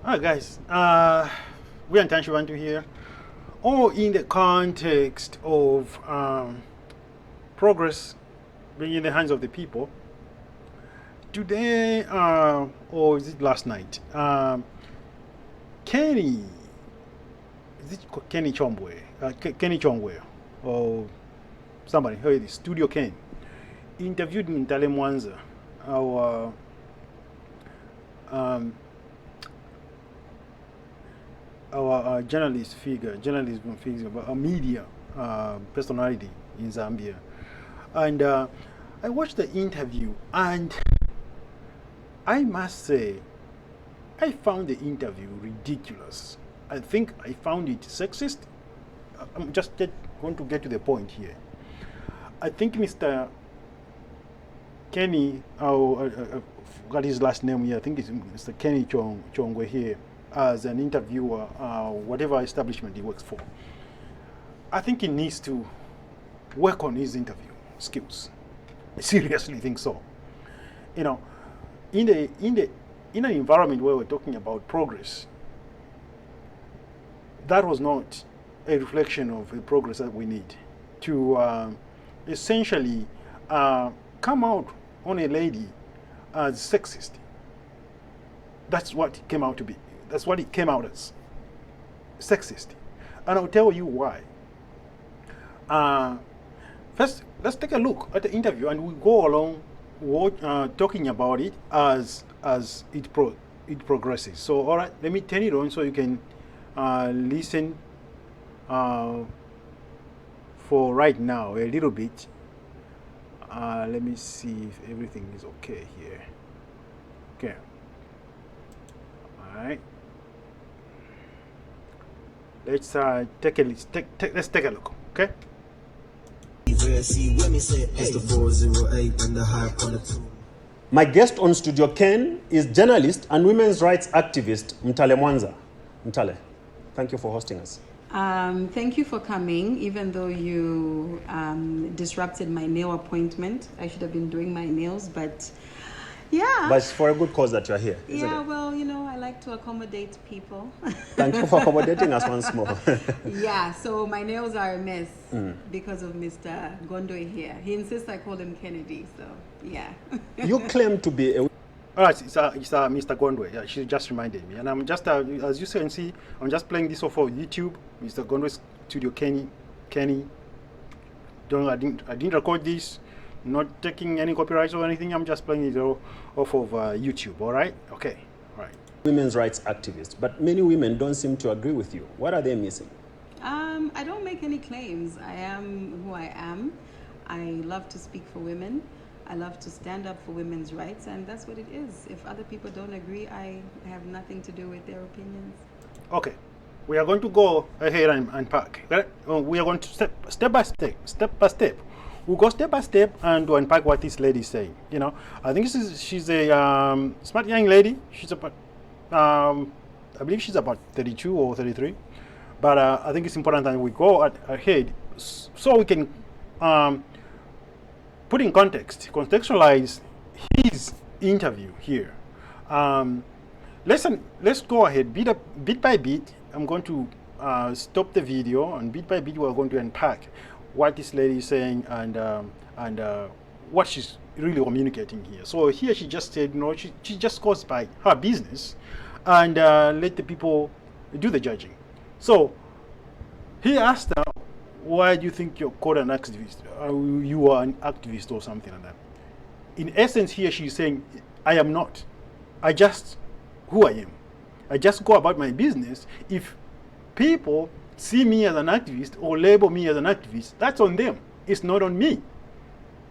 Alright, guys. We're intentional to here, or in the context of progress being in the hands of the people. Today, or is it last night? Kenny, is it Kenny Chombwe? Kenny Chongwe, or somebody, heard it is, Studio Ken, interviewed Mutale Mwanza, our um, journalism figure, but a media personality in Zambia. And I watched the interview, and I must say, I found the interview ridiculous. I think I found it sexist. I'm just going to get to the point here. I think Mr. Kenny, I forgot his last name here. I think it's Mr. Kenny Chongwe here, as an interviewer, whatever establishment he works for. I think he needs to work on his interview skills. I seriously think so. You know, in an environment where we're talking about progress, that was not a reflection of the progress that we need to essentially come out on a lady as sexist. That's what it came out to be. That's what it came out as, sexist. And I'll tell you why. First, let's take a look at the interview, and we'll go along talking about it as it progresses. So, all right, let me turn it on so you can listen for right now a little bit. Let me see if everything is okay here. Okay. All right. Let's take a look. Okay. My guest on Studio Ken is journalist and women's rights activist Mutale Mwanza. Mutale, thank you for hosting us. Thank you for coming, even though you disrupted my nail appointment. I should have been doing my nails, but yeah. But it's for a good cause that you're here, isn't yeah, it? well, you know, I like to accommodate people. Thank you for accommodating us once more. Yeah, so my nails are a mess because of Mr. Gondwe here. He insists I call him Kennedy, so yeah. You claim to be a... All right, it's Mr. Gondwe. Yeah, she just reminded me, and I'm just as you can see, I'm just playing this off of YouTube. Mr. Gondwe Studio Kenny. I didn't record this. Not taking any copyrights or anything. I'm just playing it off of YouTube. All right. Okay. All right. Women's rights activist, but many women don't seem to agree with you. What are they missing? I don't make any claims. I am who I am. I love to speak for women. I love to stand up for women's rights, and that's what it is. If other people don't agree, I have nothing to do with their opinions. Okay. We are going to go ahead and unpack. Right? We are going to step by step. We'll go step by step and unpack what this lady is saying. You know, I think she's a smart young lady. She's about, I believe she's about 32 or 33. But I think it's important that we go ahead so we can put in contextualize his interview here. Let's go ahead bit by bit. I'm going to stop the video, and bit by bit we're going to unpack what this lady is saying and what she's really communicating here. So here she just said, you know, she just goes by her business and let the people do the judging. So he asked her, why do you think you're called an activist? You are an activist or something like that. In essence here she's saying, I am not. I just who I am. I just go about my business. If people see me as an activist or label me as an activist, that's on them. It's not on me.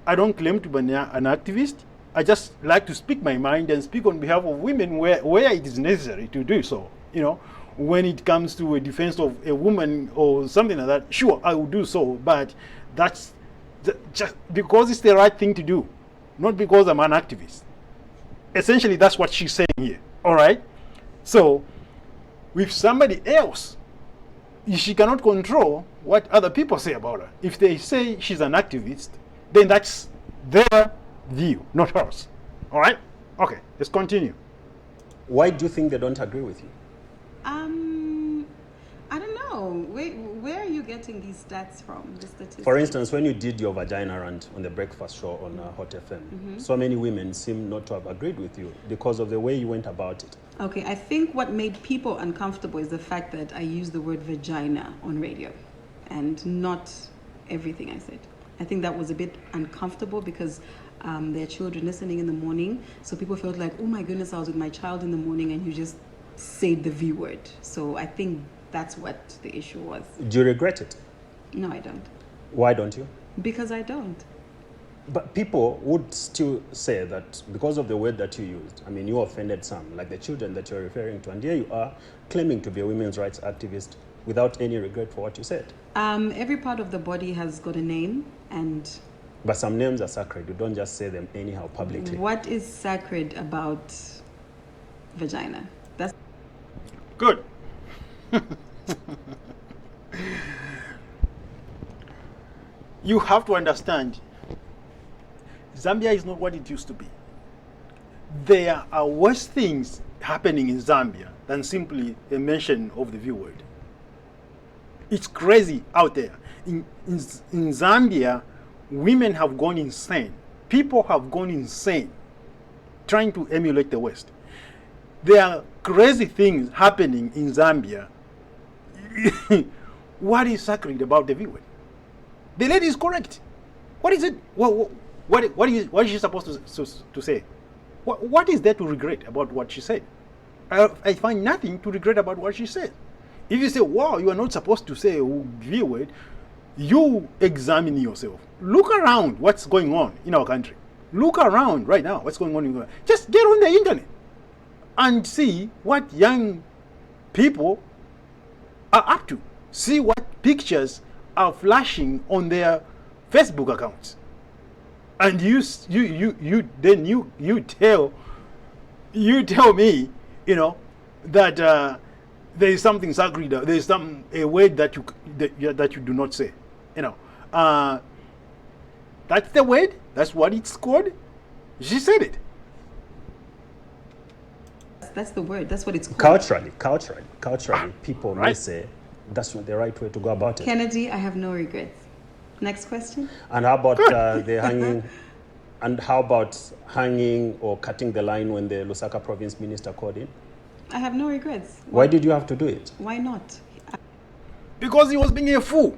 I don't claim to be an activist. I just like to speak my mind and speak on behalf of women where it is necessary to do so. You know, when it comes to a defense of a woman or something like that, sure, I will do so, but that's just because it's the right thing to do, not because I'm an activist. Essentially, that's what she's saying here. All right? So, with somebody else, she cannot control what other people say about her. If they say she's an activist, then that's their view, not hers. All right? Okay, let's continue. Why do you think they don't agree with you? I don't know. Where are you getting these stats from? The statistics. For instance, when you did your vagina rant on the breakfast show on Hot FM, so many women seem not to have agreed with you because of the way you went about it. Okay, I think what made people uncomfortable is the fact that I used the word vagina on radio and not everything I said. I think that was a bit uncomfortable because there are children listening in the morning. So people felt like, oh my goodness, I was with my child in the morning and you just said the V word. So I think that's what the issue was. Do you regret it? No, I don't. Why don't you? Because I don't. But people would still say that because of the word that you used, I mean, you offended some, like the children that you're referring to. And here you are claiming to be a women's rights activist without any regret for what you said. Every part of the body has got a name, and but some names are sacred. You don't just say them anyhow publicly. What is sacred about vagina? That's Good. You have to understand, Zambia is not what it used to be. There are worse things happening in Zambia than simply a mention of the V word. It's crazy out there. In Zambia, women have gone insane. People have gone insane trying to emulate the West. There are crazy things happening in Zambia. What is sacred about the V word? The lady is correct. What is it? What is she supposed to say? What is there to regret about what she said? I find nothing to regret about what she said. If you say, wow, you are not supposed to say V word, you examine yourself. Look around what's going on in our country. Look around right now what's going on in the country. Just get on the internet and see what young people are up to. See what pictures are flashing on their Facebook accounts. And you tell me, that there is something sacred. There is a word that you do not say. That's the word. That's what it's called. She said it. That's the word. That's what it's called. Culturally, people may say that's not the right way to go about it. Kennedy, I have no regrets. Next question. And how about the hanging? And how about hanging or cutting the line when the Lusaka province minister called in? I have no regrets. Why did you have to do it? Why not? Because he was being a fool.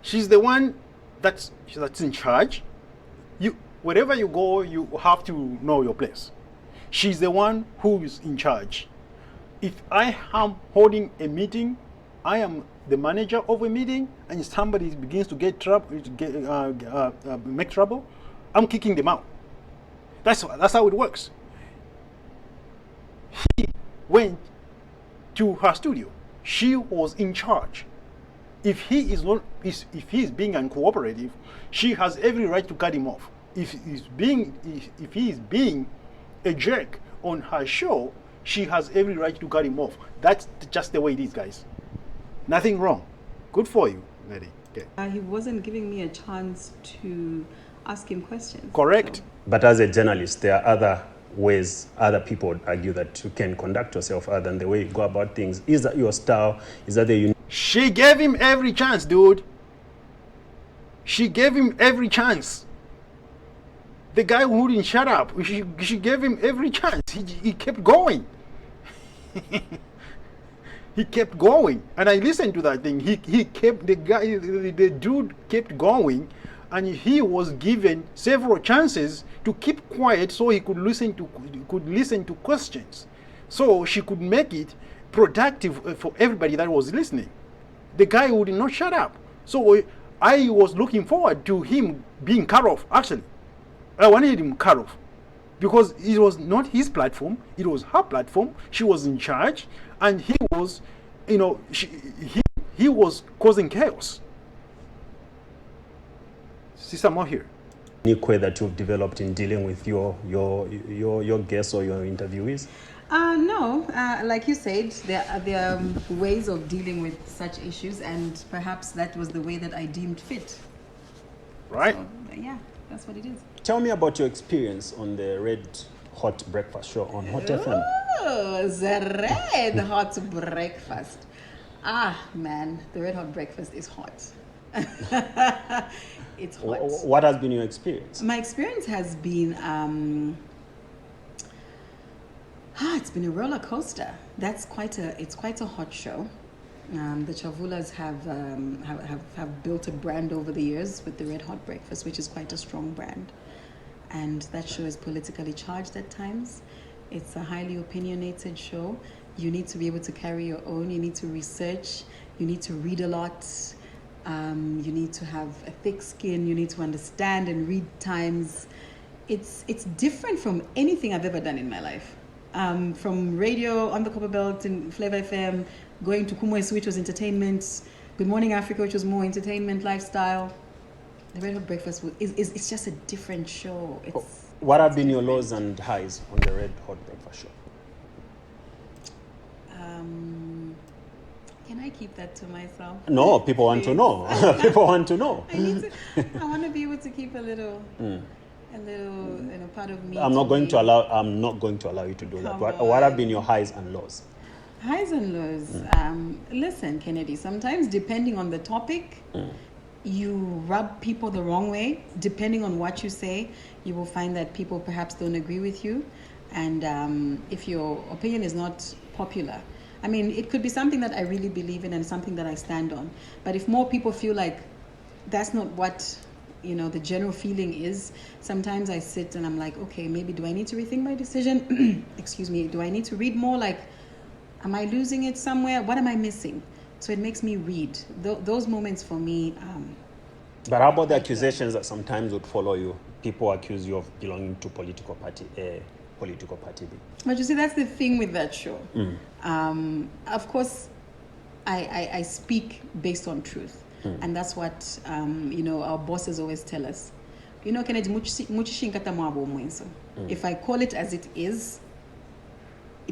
She's the one that's in charge. Wherever you go, you have to know your place. She's the one who is in charge. If I am holding a meeting, I am the manager of a meeting, and somebody begins to get make trouble, I'm kicking them out. That's how it works. He went to her studio. She was in charge. If he is being uncooperative, she has every right to cut him off. If he is being a jerk on her show, she has every right to cut him off. That's just the way it is, guys. Nothing wrong. Good for you, lady. Okay. He wasn't giving me a chance to ask him questions. Correct. So. But as a journalist, there are other ways other people would argue that you can conduct yourself other than the way you go about things. Is that your style? Is that the unique? She gave him every chance, dude. She gave him every chance. The guy wouldn't shut up. She gave him every chance. He kept going. He kept going, and I listened to that thing. He kept the dude kept going, and he was given several chances to keep quiet so he could listen to questions, so she could make it productive for everybody that was listening. The guy would not shut up, so I was looking forward to him being cut off. Actually, I wanted him cut off because it was not his platform; it was her platform. She was in charge, and he was, he was causing chaos. Sister Mo here. Unique way that you've developed in dealing with your guests or your interviewees? No, like you said, there are ways of dealing with such issues, and perhaps that was the way that I deemed fit. Right. So, yeah, that's what it is. Tell me about your experience on the Red Hot Breakfast Show on Hot FM. Oh, the red hot breakfast. Ah, man, the red hot breakfast is hot. It's hot. What has been your experience? My experience has been, it's been a roller coaster. It's quite a hot show. The Chavulas have built a brand over the years with the Red Hot Breakfast, which is quite a strong brand. And that show is politically charged at times. It's a highly opinionated show. You need to be able to carry your own. You need to research. You need to read a lot. You need to have a thick skin. You need to understand and read times. It's different from anything I've ever done in my life. From radio on the Copper Belt in Flavor FM, going to Kumwesi, which was entertainment, Good Morning Africa, which was more entertainment, lifestyle. The Red Hot Breakfast it's just a different show. What have been your lows and highs on the Red Hot Breakfast show? Can I keep that to myself? No, people want to know. People want to know. I want to be able to keep a little, part of me. I'm not going to allow you to do that. What have been your highs and lows? Highs and lows. Listen, Kennedy, sometimes depending on the topic, you rub people the wrong way. Depending on what you say, you will find that people perhaps don't agree with you. And if your opinion is not popular, I mean, it could be something that I really believe in and something that I stand on. But if more people feel like that's not what, the general feeling is, sometimes I sit and I'm like, okay, maybe do I need to rethink my decision? Excuse me. Do I need to read more? Like, am I losing it somewhere? What am I missing? So it makes me read. Those moments for me. But how about the accusations that sometimes would follow you? People accuse you of belonging to political party A, political party B. But you see, that's the thing with that show. Of course, I speak based on truth. And that's what, our bosses always tell us. Kennedy, if I call it as it is,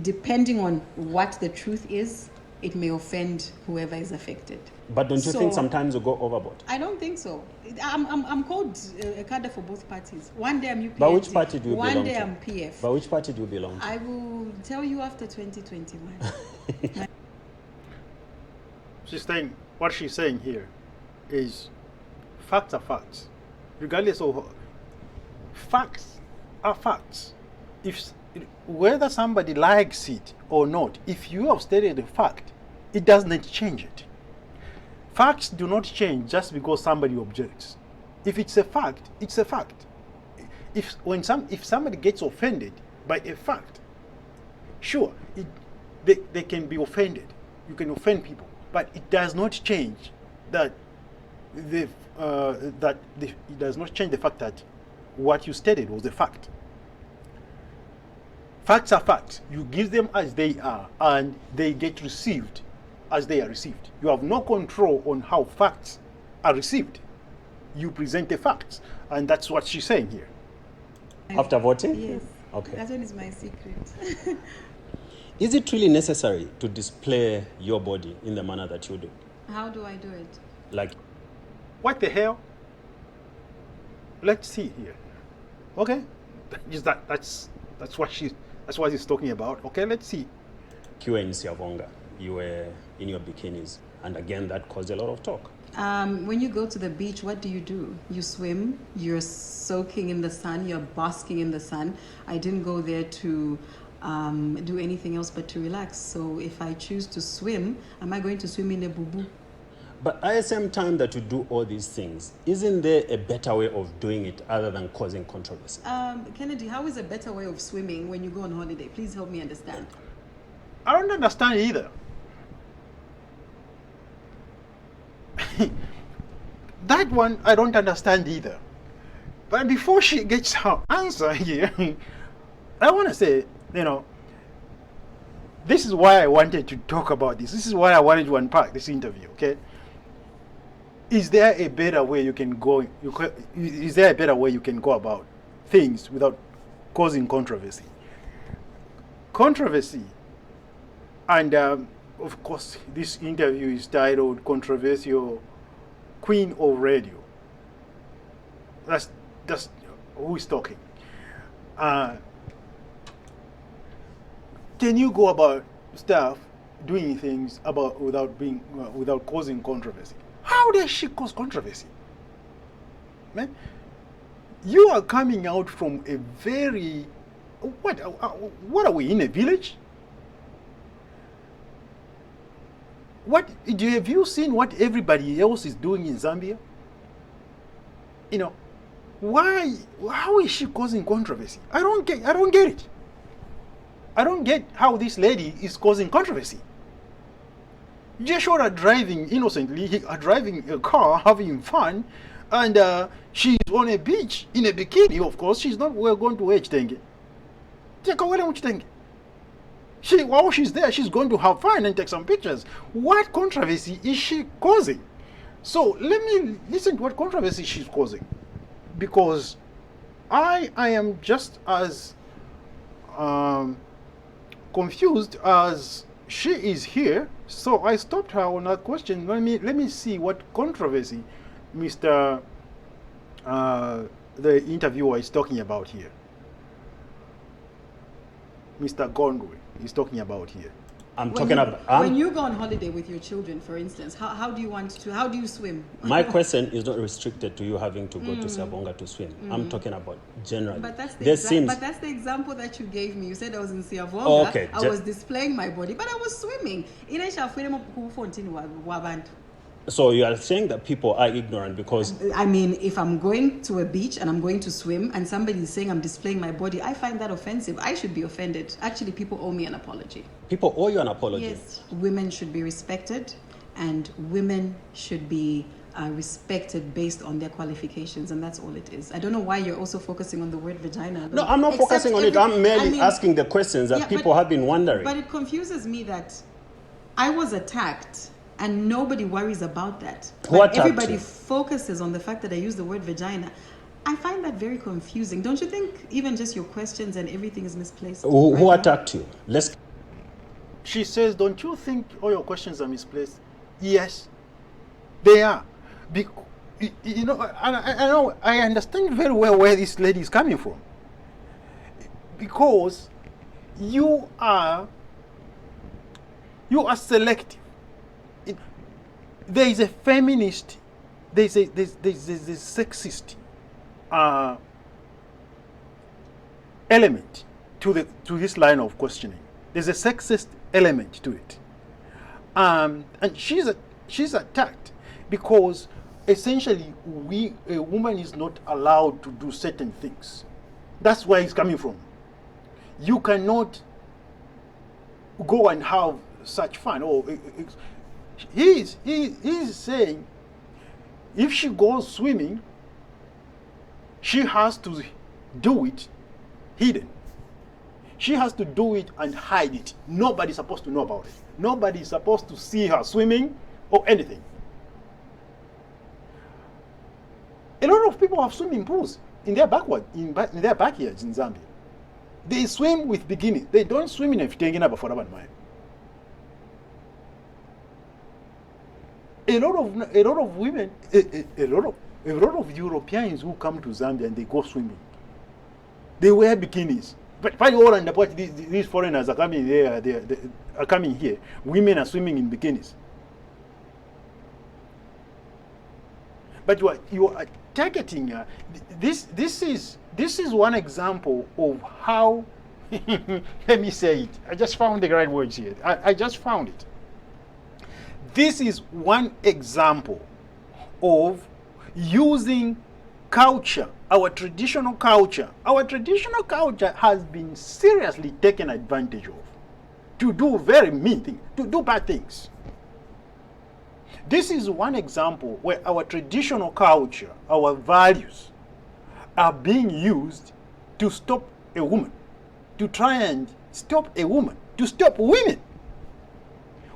depending on what the truth is, it may offend whoever is affected. But don't you think sometimes you go overboard? I don't think so. I'm called a cadre for both parties. One day I'm UPF. But which party do you belong to? One day I'm PF. But which party do you belong to? I will tell you after 2021. What she's saying here is facts are facts. Regardless of facts are facts. Whether somebody likes it or not, if you have stated a fact, it does not change it. Facts do not change just because somebody objects. If it's a fact, it's a fact. If somebody gets offended by a fact, sure, they can be offended. You can offend people, but it does not change that it does not change the fact that what you stated was a fact. Facts are facts. You give them as they are, and they get received as they are received. You have no control on how facts are received. You present the facts, and that's what she's saying here. After voting? Yes. Okay. That one is my secret. Is it really necessary to display your body in the manner that you do? How do I do it? Like, what the hell? Let's see here. Okay, that's what he's talking about. Okay, let's see. you were in Siavonga, you were in your bikinis, and again, that caused a lot of talk. When you go to the beach, what do? You swim, you're soaking in the sun, you're basking in the sun. I didn't go there to do anything else but to relax. So if I choose to swim, am I going to swim in a boo-boo? But at the same time that you do all these things, isn't there a better way of doing it other than causing controversy? Kennedy, how is a better way of swimming when you go on holiday? Please help me understand. I don't understand either. That one I don't understand either. But before she gets her answer here, I want to say, this is why I wanted to talk about this. This is why I wanted to unpack this interview, okay? Is there a better way you can go? Is there a better way you can go about things without causing controversy? Controversy, and of course, this interview is titled "Controversial Queen of Radio." That's who is talking. can you go about stuff, doing things about without causing controversy? How does she cause controversy? Man, you are coming out from a very what are we in a village? What have you seen what everybody else is doing in Zambia? You know, why? How is she causing controversy? I don't get it. I don't get how this lady is causing controversy. Joshua driving innocently, driving a car, having fun, and she's on a beach in a bikini. Of course, she's not. We're going to age thing. While she's there, she's going to have fun and take some pictures. What controversy is she causing? So let me listen to what controversy she's causing, because I am just as confused as she is here. So I stopped her on that question. Let me see what controversy Mr. The interviewer is talking about here. Mr. Gondwe is talking about here. When you go on holiday with your children, for instance, how do you swim? My question is not restricted to you having to go to Siabonga to swim. I'm talking about generally. But that's the example that you gave me. You said I was in Siabonga. Okay. I was displaying my body, but I was swimming. So you are saying that people are ignorant because... I mean, if I'm going to a beach and I'm going to swim and somebody is saying I'm displaying my body, I find that offensive. I should be offended. Actually, people owe me an apology. People owe you an apology? Yes. Women should be respected, and women should be respected based on their qualifications, and that's all it is. I don't know why you're also focusing on the word vagina. No, I'm not focusing on it. I'm merely asking the questions that people have been wondering. But it confuses me that I was attacked and nobody worries about that. But everybody focuses on the fact that I use the word vagina. I find that very confusing. Don't you think even just your questions and everything is misplaced? Who attacked you? She says, don't you think all your questions are misplaced? Yes, they are. You know, I understand very well where this lady is coming from. Because you are selective. There is a feminist, there's a sexist element to this line of questioning. There's a sexist element to it, and she's attacked because essentially a woman is not allowed to do certain things. That's where it's coming from. You cannot go and have such fun. He's saying if she goes swimming, she has to do it hidden. She has to do it and hide it. Nobody's supposed to know about it. Nobody's supposed to see her swimming or anything. A lot of people have swimming pools in their backyards in Zambia. They swim with bikinis. They don't swim in a fitengina before that man. A lot of women, a lot of Europeans who come to Zambia and they go swimming, they wear bikinis. But all and these foreigners are coming there. They are coming here. Women are swimming in bikinis. But you are targeting. This is one example of how. Let me say it. I just found the right words here. I just found it. This is one example of using culture, our traditional culture. Our traditional culture has been seriously taken advantage of to do very mean things, to do bad things. This is one example where our traditional culture, our values, are being used to stop a woman, to try and stop a woman, to stop women.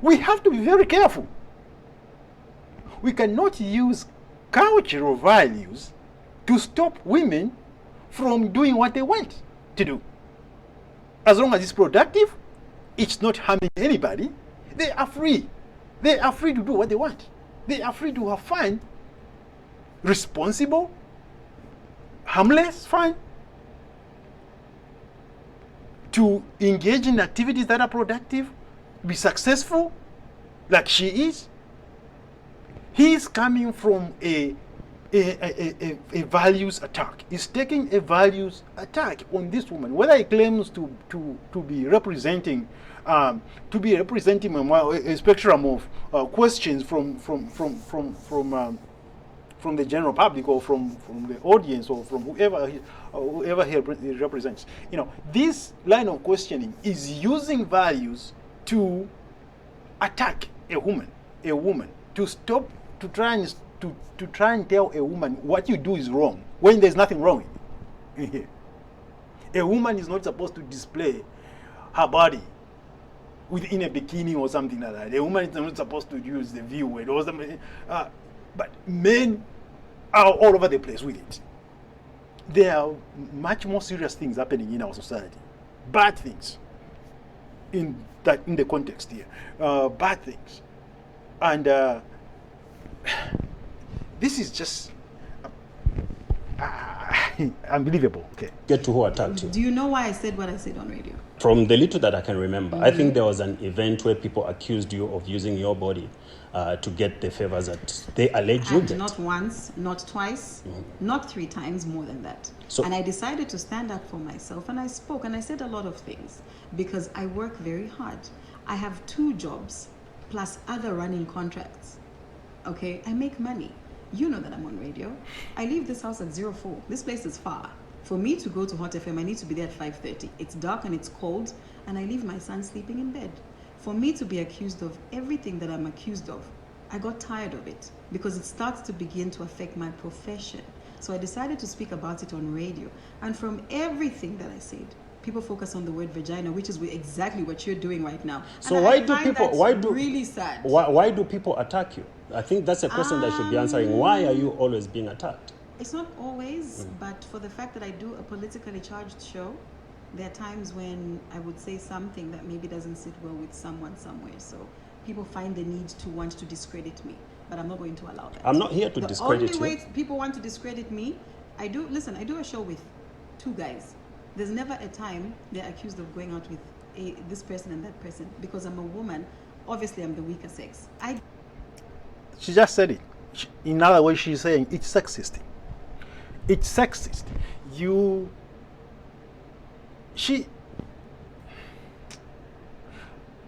We have to be very careful. We cannot use cultural values to stop women from doing what they want to do. As long as it's productive, it's not harming anybody, they are free. They are free to do what they want. They are free to have fun, responsible, harmless fun. to engage in activities that are productive, be successful, like she is. He's coming from a values attack. He's taking a values attack on this woman. Whether he claims to be representing a spectrum of questions from the general public, or from the audience, or from whoever he represents. This line of questioning is using values to attack a woman, to stop, to try and tell a woman what you do is wrong when there's nothing wrong in here. A woman is not supposed to display her body within a bikini or something like that. A woman is not supposed to use the V word or something. But men are all over the place with it. There are much more serious things happening in our society. Bad things in the context here. Bad things. And this is just unbelievable. Okay. Get to who attacked you. Do you know why I said what I said on radio? From the little that I can remember, I think there was an event where people accused you of using your body to get the favors that they allege you get. Not once, not twice, not 3 times, more than that. And I decided to stand up for myself, and I spoke, and I said a lot of things because I work very hard. I have 2 jobs plus other running contracts. Okay, I make money. You know that I'm on radio. I leave this house at 04. This place is far. For me to go to Hot FM, I need to be there at 5:30. It's dark and it's cold, and I leave my son sleeping in bed. For me to be accused of everything that I'm accused of, I got tired of it because it starts to begin to affect my profession. So I decided to speak about it on radio. And from everything that I said, people focus on the word vagina, which is exactly what you're doing right now. So and why do people? Why do really sad? Why do people attack you? I think that's a question that should be answering. Why are you always being attacked? It's not always, but for the fact that I do a politically charged show, there are times when I would say something that maybe doesn't sit well with someone somewhere. So people find the need to want to discredit me, but I'm not going to allow that. I'm not here to discredit you. The only way people want to discredit me, I do a show with 2 guys. There's never a time they're accused of going out with this person and that person because I'm a woman. Obviously, I'm the weaker sex. She just said it. In other words, she's saying it's sexist. It's sexist.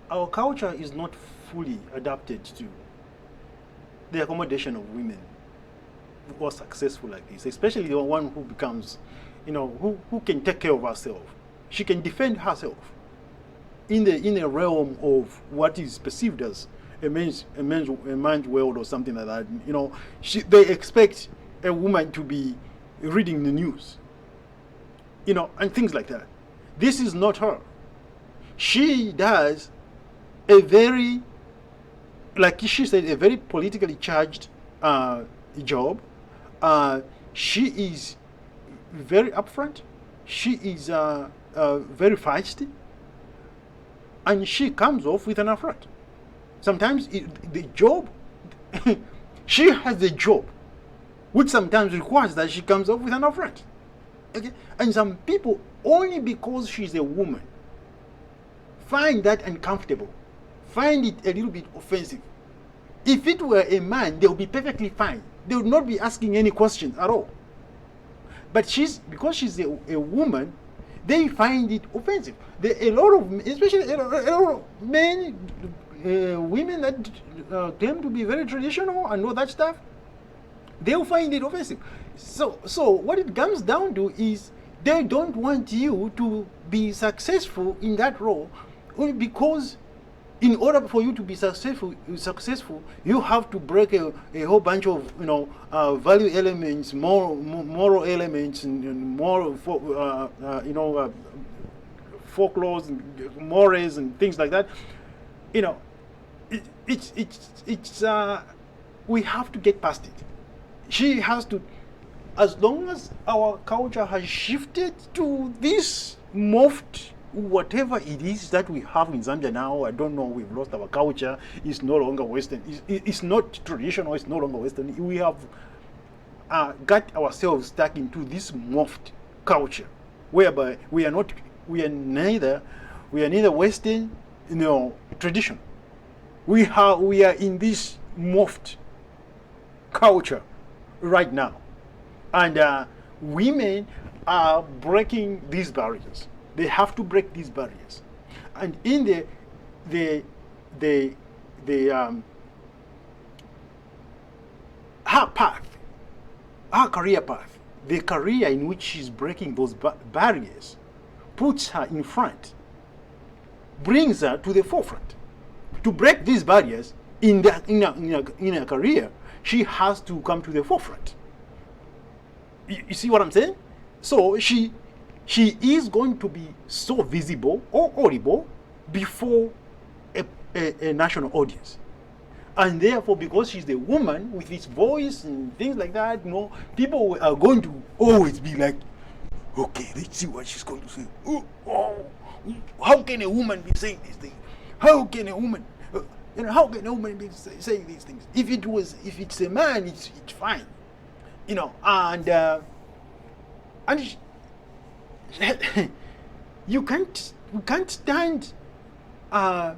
Our culture is not fully adapted to the accommodation of women who are successful like this, especially the one who becomes, who can take care of herself. She can defend herself in a realm of what is perceived as a man's world or something like that. They expect a woman to be reading the news, and things like that. This is not her. She does a very, like she said, a very politically charged job. She is very upfront. She is very feisty, and she comes off with an affront. Sometimes the job, she has the job, which sometimes requires that she comes off with an affront. Okay, and some people, only because she's a woman, find that uncomfortable, find it a little bit offensive. If it were a man, they would be perfectly fine. They would not be asking any questions at all. But because she's a woman, they find it offensive. A lot of, especially a lot of men, women that claim to be very traditional and all that stuff, they'll find it offensive. So what it comes down to is they don't want you to be successful in that role, because in order for you to be successful, you have to break a whole bunch of value elements, moral elements, and moral folklores and mores and things like that. We have to get past it. She has to, as long as our culture has shifted to this morphed, whatever it is that we have in Zambia now, I don't know, we've lost our culture. It's no longer Western. It's not traditional. It's no longer Western. We have got ourselves stuck into this morphed culture, whereby we are not we are neither Western, tradition. We are in this morphed culture right now, and women are breaking these barriers. They have to break these barriers, and in her path, her career path, the career in which she's breaking those barriers, puts her in front, brings her to the forefront. To break these barriers in her career, she has to come to the forefront. You see what I'm saying? So she is going to be so visible or audible before a national audience. And therefore, because she's the woman with this voice and things like that, people are going to always be like, okay, let's see what she's going to say. Oh, how can a woman be saying these things? How can a woman, be saying these things? If it's a man, it's fine, and you can't stand a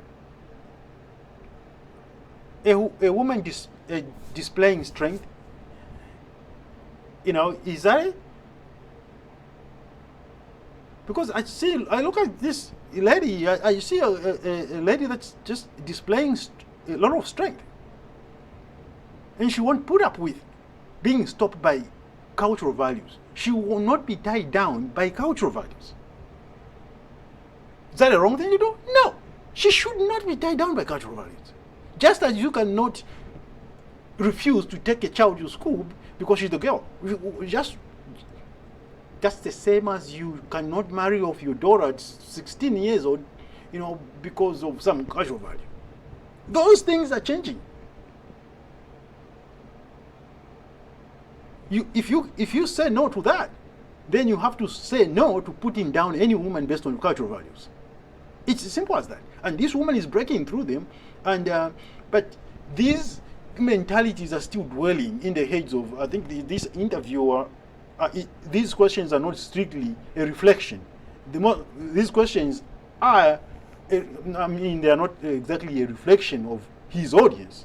woman displaying strength. Is that it? Because I look at this lady, I see a lady that's just displaying a lot of strength. And she won't put up with being stopped by cultural values. She will not be tied down by cultural values. Is that a wrong thing to do? No. She should not be tied down by cultural values. Just as you cannot refuse to take a child to school because she's a girl. Just the same as you cannot marry off your daughter at 16 years old, because of some cultural value. Those things are changing. If you say no to that, then you have to say no to putting down any woman based on cultural values. It's as simple as that. And this woman is breaking through them, and but these mentalities are still dwelling in the heads of, I think, this interviewer. These questions are not strictly a reflection. These questions are, they are not exactly a reflection of his audience.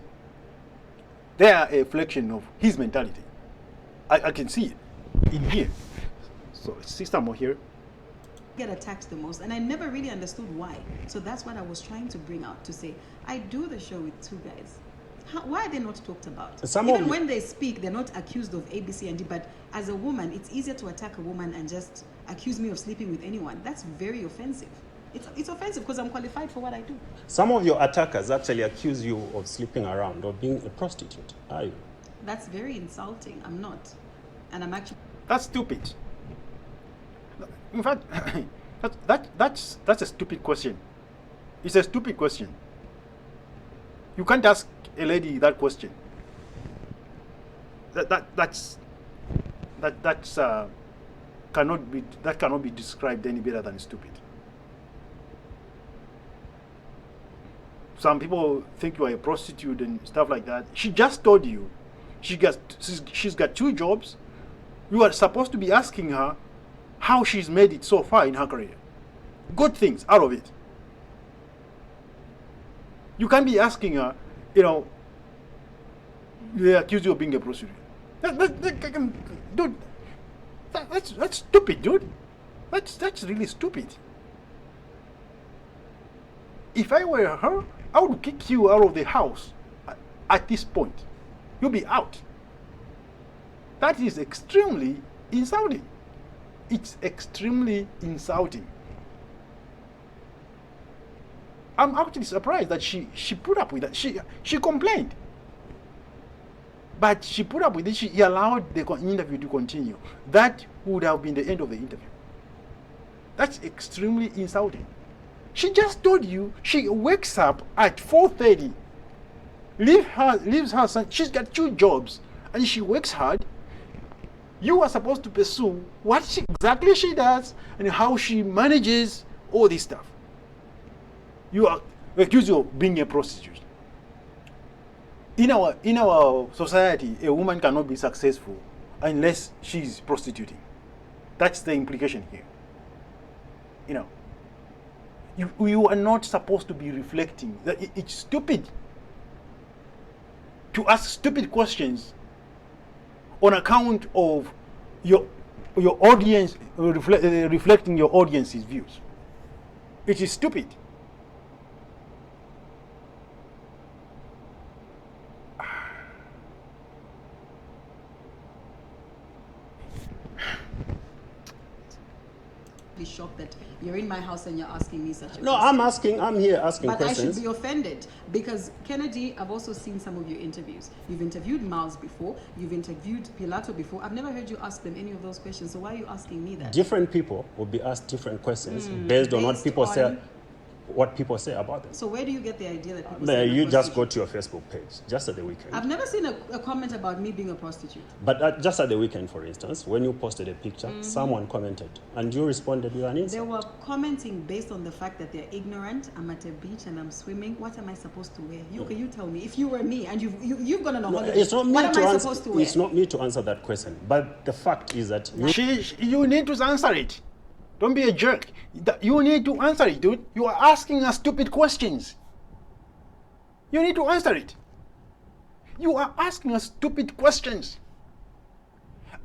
They are a reflection of his mentality. I can see it in here. So let's see some more here. Get attacked the most, and I never really understood why. So that's what I was trying to bring out, to say I do the show with two guys. Why are they not talked about? Even when they speak, they're not accused of A, B, C, and D. But as a woman, it's easier to attack a woman and just accuse me of sleeping with anyone. That's very offensive. It's offensive because I'm qualified for what I do. Some of your attackers actually accuse you of sleeping around or being a prostitute. Are you? That's very insulting. I'm not. And I'm actually... That's stupid. In fact, that's a stupid question. It's a stupid question. You can't ask a lady that question. That cannot be described any better than stupid. Some people think you are a prostitute and stuff like that. She just told you she's got 2 jobs. You are supposed to be asking her how she's made it so far in her career. Good things out of it. You can't be asking her, they accuse you of being a prostitute. Dude, that's stupid, dude. That's really stupid. If I were her, I would kick you out of the house at this point. You'll be out. That is extremely insulting. It's extremely insulting. I'm actually surprised that she put up with that. She complained. But she put up with it. She allowed the interview to continue. That would have been the end of the interview. That's extremely insulting. She just told you she wakes up at 4:30, leaves her son. She's got 2 jobs, and she works hard. You are supposed to pursue what exactly she does and how she manages all this stuff. You are accused of being a prostitute. In our society, a woman cannot be successful unless she is prostituting. That's the implication here. You know, you are not supposed to be reflecting. It's stupid to ask stupid questions on account of your audience, reflecting your audience's views. It is stupid. Shocked that you're in my house and you're asking me such a No, question. I'm here asking But questions. I should be offended because, Kennedy, I've also seen some of your interviews. You've interviewed Miles before, you've interviewed Pilato before. I've never heard you ask them any of those questions. So why are you asking me that? Different people will be asked different questions based on what people say. What people say about them. So where do you get the idea that people There, say I'm a you just go prostitute? to your Facebook page, just at the weekend. I've never seen a comment about me being a prostitute. But just at the weekend, for instance, when you posted a picture, someone commented, and you responded with an They insult. were commenting based on the fact that they're ignorant. I'm at a beach and I'm swimming. What am I supposed to wear? You tell me. If you were me and you've gone on a No, holiday, it's not me what am to I answer. supposed to wear? It's not me to answer that question. But the fact is that You need to answer it. Don't be a jerk. You need to answer it, dude. You are asking us stupid questions. You need to answer it. You are asking us stupid questions.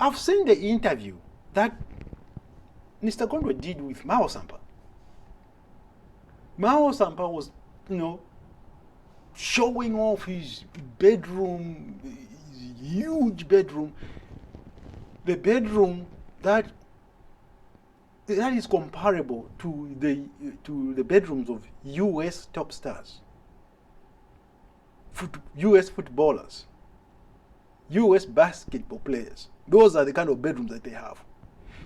I've seen the interview that Mr. Gondwe did with Mao Sampa. Mao Sampa was, showing off his bedroom, his huge bedroom, the bedroom that is comparable to the bedrooms of U.S. top stars, U.S. footballers, U.S. basketball players. Those are the kind of bedrooms that they have.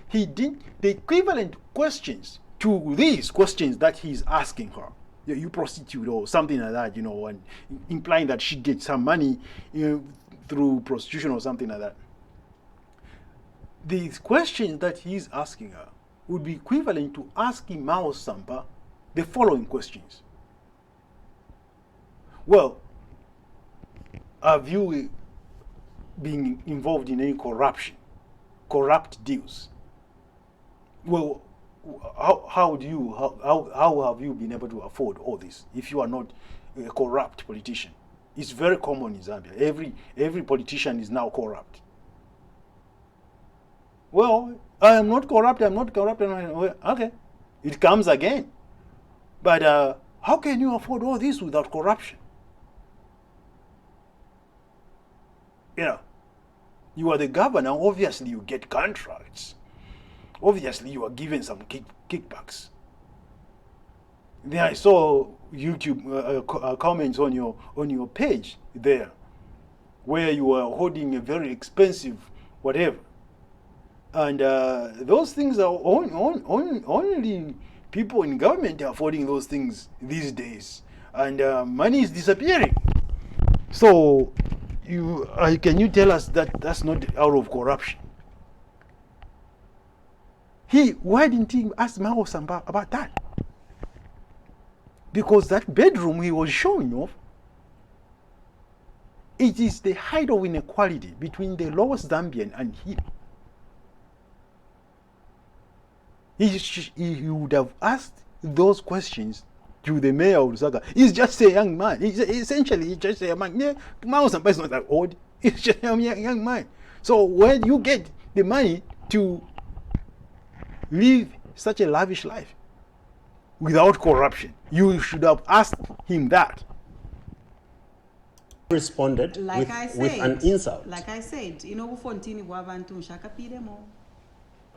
He did the equivalent questions to these questions that he's asking her. You prostitute or something like that, and implying that she gets some money through prostitution or something like that. These questions that he's asking her would be equivalent to asking Mao Sampa the following questions. Well, have you been involved in any corrupt deals? Well, how have you been able to afford all this if you are not a corrupt politician? It's very common in Zambia. Every politician is now corrupt. Well, I am not corrupt. Okay, it comes again. But how can you afford all this without corruption? You are the governor. Obviously, you get contracts. Obviously, you are given some kickbacks. Then I saw YouTube comments on your page there, where you are holding a very expensive whatever. And those things are only people in government are affording those things these days. And money is disappearing. So, can you tell us that that's not out of corruption? Why didn't he ask Mao Sampa about that? Because that bedroom he was showing off, it is the height of inequality between the lowest Zambian and him. He would have asked those questions to the mayor of Lusaka. He's just a young man. Essentially, he's just a young man. Yeah, Mao Sampa is not that old. He's just a young man. So when you get the money to live such a lavish life without corruption, you should have asked him that. Responded with an insult. Like I said, Fontini Wabantu Shakapiremo.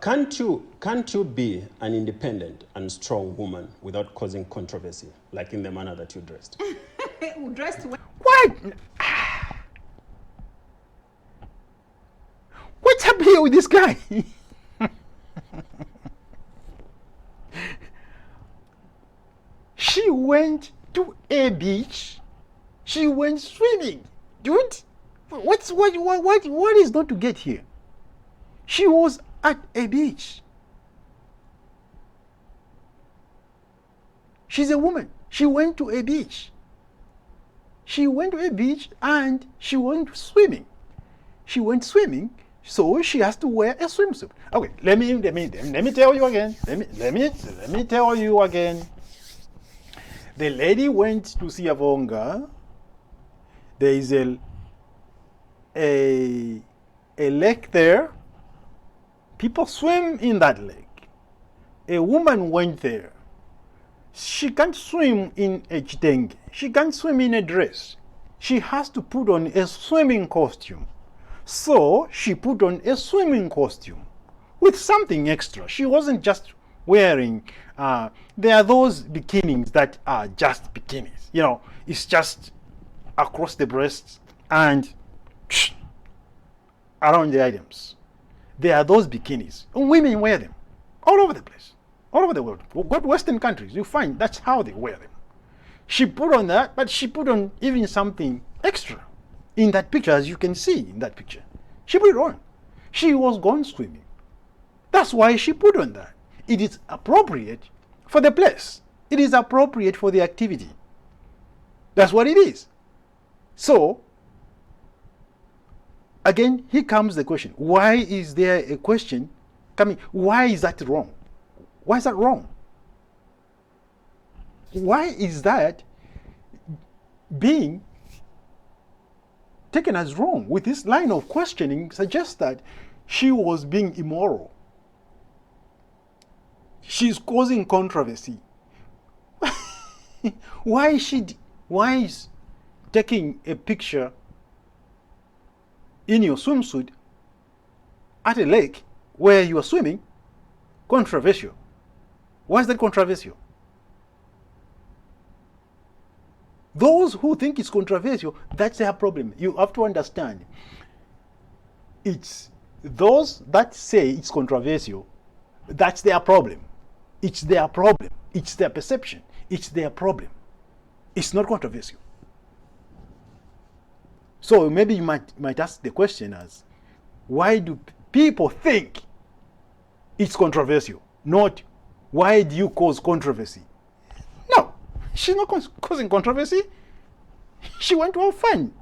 Can't you be an independent and strong woman without causing controversy, like in the manner that you dressed? Dressed well. What? What's happening with this guy? She went to a beach. She went swimming. Dude, what is not to get here? She was at a beach. She's a woman. She went to a beach. She went to a beach and she went swimming. She went swimming So she has to wear a swimsuit. Okay, let me tell you again. Let me tell you again. The lady went to Siavonga. There is a lake there. People swim in that lake. A woman went there. She can't swim in a chitenge. She can't swim in a dress. She has to put on a swimming costume. So she put on a swimming costume with something extra. She wasn't just wearing, there are those bikinis that are just bikinis. You know, it's just across the breasts and around the items. There are those bikinis. And women wear them all over the place, all over the world. Go to Western countries, you find that's how they wear them. She put on that, but she put on even something extra. In that picture, as you can see in that picture, she put it on. She was gone swimming. That's why she put on that. It is appropriate for the place. It is appropriate for the activity. That's what it is. So, again, here comes the question. Why is there a question coming? Why is that wrong? Why is that wrong? Why is that being taken as wrong? With this line of questioning suggests that she was being immoral. She's causing controversy. Why is taking a picture in your swimsuit at a lake where you are swimming controversial? Why is that controversial? Those who think it's controversial, that's their problem. You have to understand. It's those that say it's controversial, that's their problem. It's their problem. It's their perception. It's their problem. It's not controversial. So maybe you might ask the question as, why do people think it's controversial? Not, why do you cause controversy? No, she's not causing controversy. She went to have fun.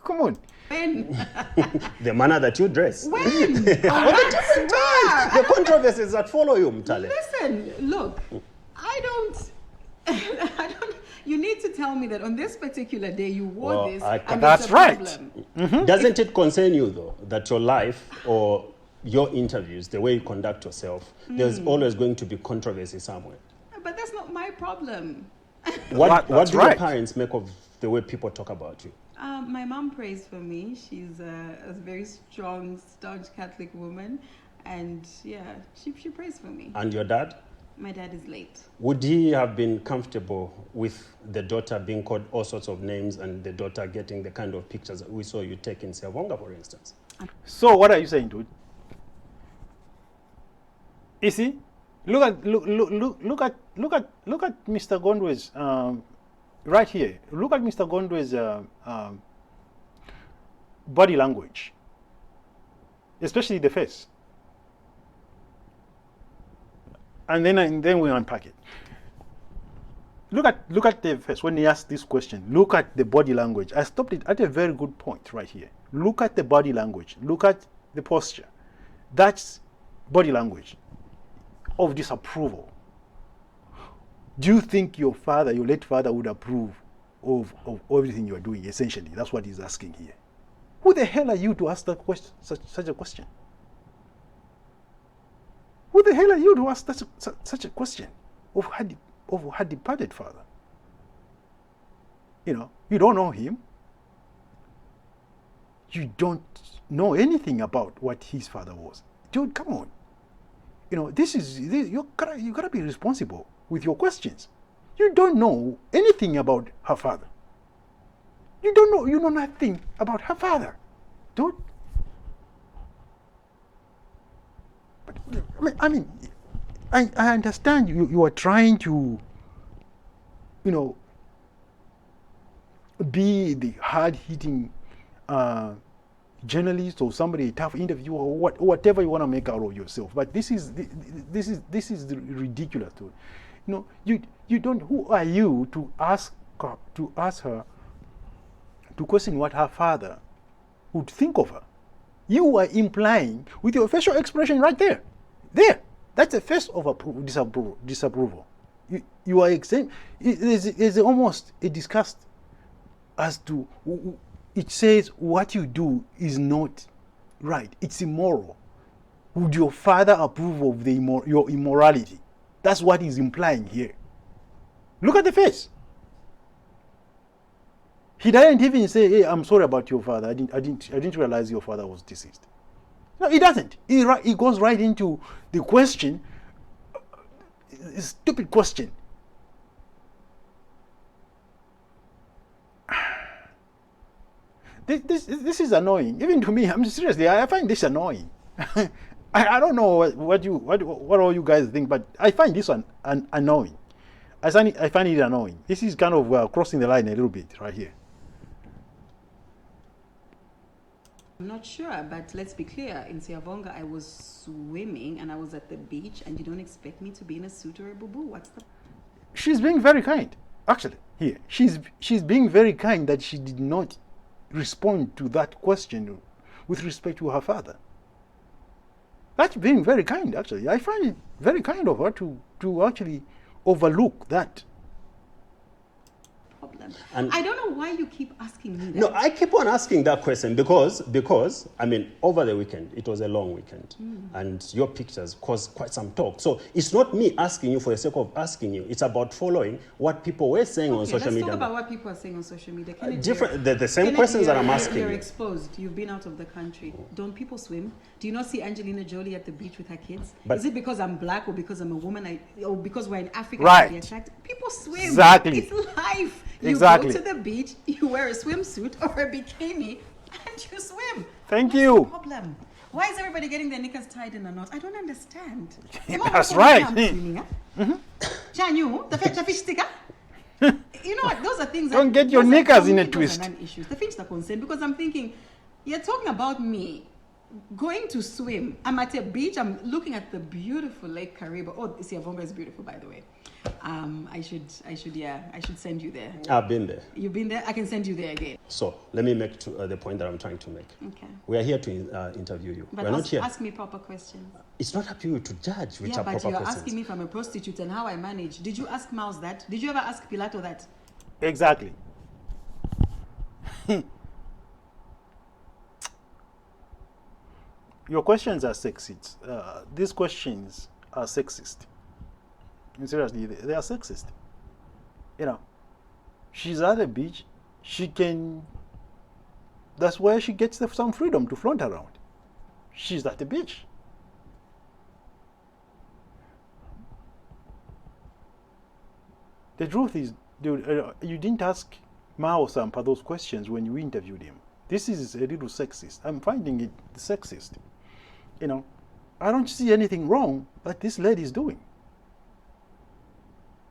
Come on. When? The manner that you dress. When? All the different times. The controversies that follow you, Mutale. Listen, look, I don't. You need to tell me that on this particular day you wore this. And that's it's a right. problem. Doesn't it concern you, though, that your life or your interviews, the way you conduct yourself, there's always going to be controversy somewhere? But that's not my problem. What do your right. parents make of the way people talk about you? My mom prays for me. She's a very strong, staunch Catholic woman. And yeah, she prays for me. And your dad? My dad is late. Would he have been comfortable with the daughter being called all sorts of names and the daughter getting the kind of pictures that we saw you take in Siavonga, for instance? So what are you saying, dude? You see, look at Mr. Gondwe's right here. Look at Mr. Gondwe's body language, especially the face. And then we unpack it. Look at the face when he asked this question. Look at the body language. I stopped it at a very good point right here. Look at the body language. Look at the posture. That's body language of disapproval. Do you think your father, your late father, would approve of everything you are doing? Essentially, that's what he's asking here. Who the hell are you to ask that question, such a question? Who the hell are you to ask such a question of her departed father? You know, you don't know him. You don't know anything about what his father was. Dude, come on. You know, you gotta be responsible with your questions. You don't know anything about her father. You know nothing about her father. Dude. I understand you are trying to, you know, be the hard-hitting journalist or somebody, a tough interviewer, or whatever you want to make out of yourself. But this is ridiculous, dude. You know, you don't. Who are you to ask her to question what her father would think of her? You are implying with your facial expression right there. There. That's a face of disapproval. You are exempt. There's almost a disgust as to, it says what you do is not right. It's immoral. Would your father approve of your immorality? That's what he's implying here. Look at the face. He doesn't even say, "Hey, I'm sorry about your father. I didn't realize your father was deceased." No, he doesn't. He goes right into the question, a stupid question. This is annoying. Even to me, I'm seriously, I find this annoying. I don't know what all you guys think, but I find this one annoying. I find it annoying. This is kind of crossing the line a little bit right here. I'm not sure, but let's be clear. In Siavonga, I was swimming and I was at the beach, and you don't expect me to be in a suit or a boo-boo. What's the... She's being very kind, actually, here. She's being very kind that she did not respond to that question with respect to her father. That's being very kind, actually. I find it very kind of her to actually overlook that. Problem. And I don't know why you keep asking me that. No, I keep on asking that question because I mean, over the weekend, it was a long weekend, and your pictures caused quite some talk. So it's not me asking you for the sake of asking you. It's about following what people were saying on social media. Let's talk about what people are saying on social media. The same questions that I'm asking. You're exposed. You've been out of the country. Don't people swim? Do you not see Angelina Jolie at the beach with her kids? Is it because I'm black or because I'm a woman or because we're in Africa? Right. People swim. Exactly. It's life. You Exactly. go to the beach, you wear a swimsuit or a bikini, and you swim. Thank What's you. the problem? Why is everybody getting their knickers tied in a knot? I don't understand. That's right. The fish sticker. You know what? Those are things. Don't get your knickers in a twist. Issues. The things are concerned because I'm thinking, you're talking about me going to swim. I'm at a beach. I'm looking at the beautiful Lake Kariba. Oh, Siavonga is beautiful, by the way. I should send you there. I've been there. You've been there? I can send you there again. So let me make the point that I'm trying to make. Okay. We are here to interview you. But we're not here. Ask me proper questions. It's not up to you to judge which are proper questions. Yeah, but you're asking me if I'm a prostitute and how I manage. Did you ask Mouse that? Did you ever ask Pilato that? Exactly. Your questions are sexist. These questions are sexist. And seriously, they are sexist. You know, she's at the beach. That's where she gets some freedom to flaunt around. She's at the beach. The truth is, you didn't ask Mao Sampa those questions when you interviewed him. This is a little sexist. I'm finding it sexist. You know, I don't see anything wrong that this lady is doing.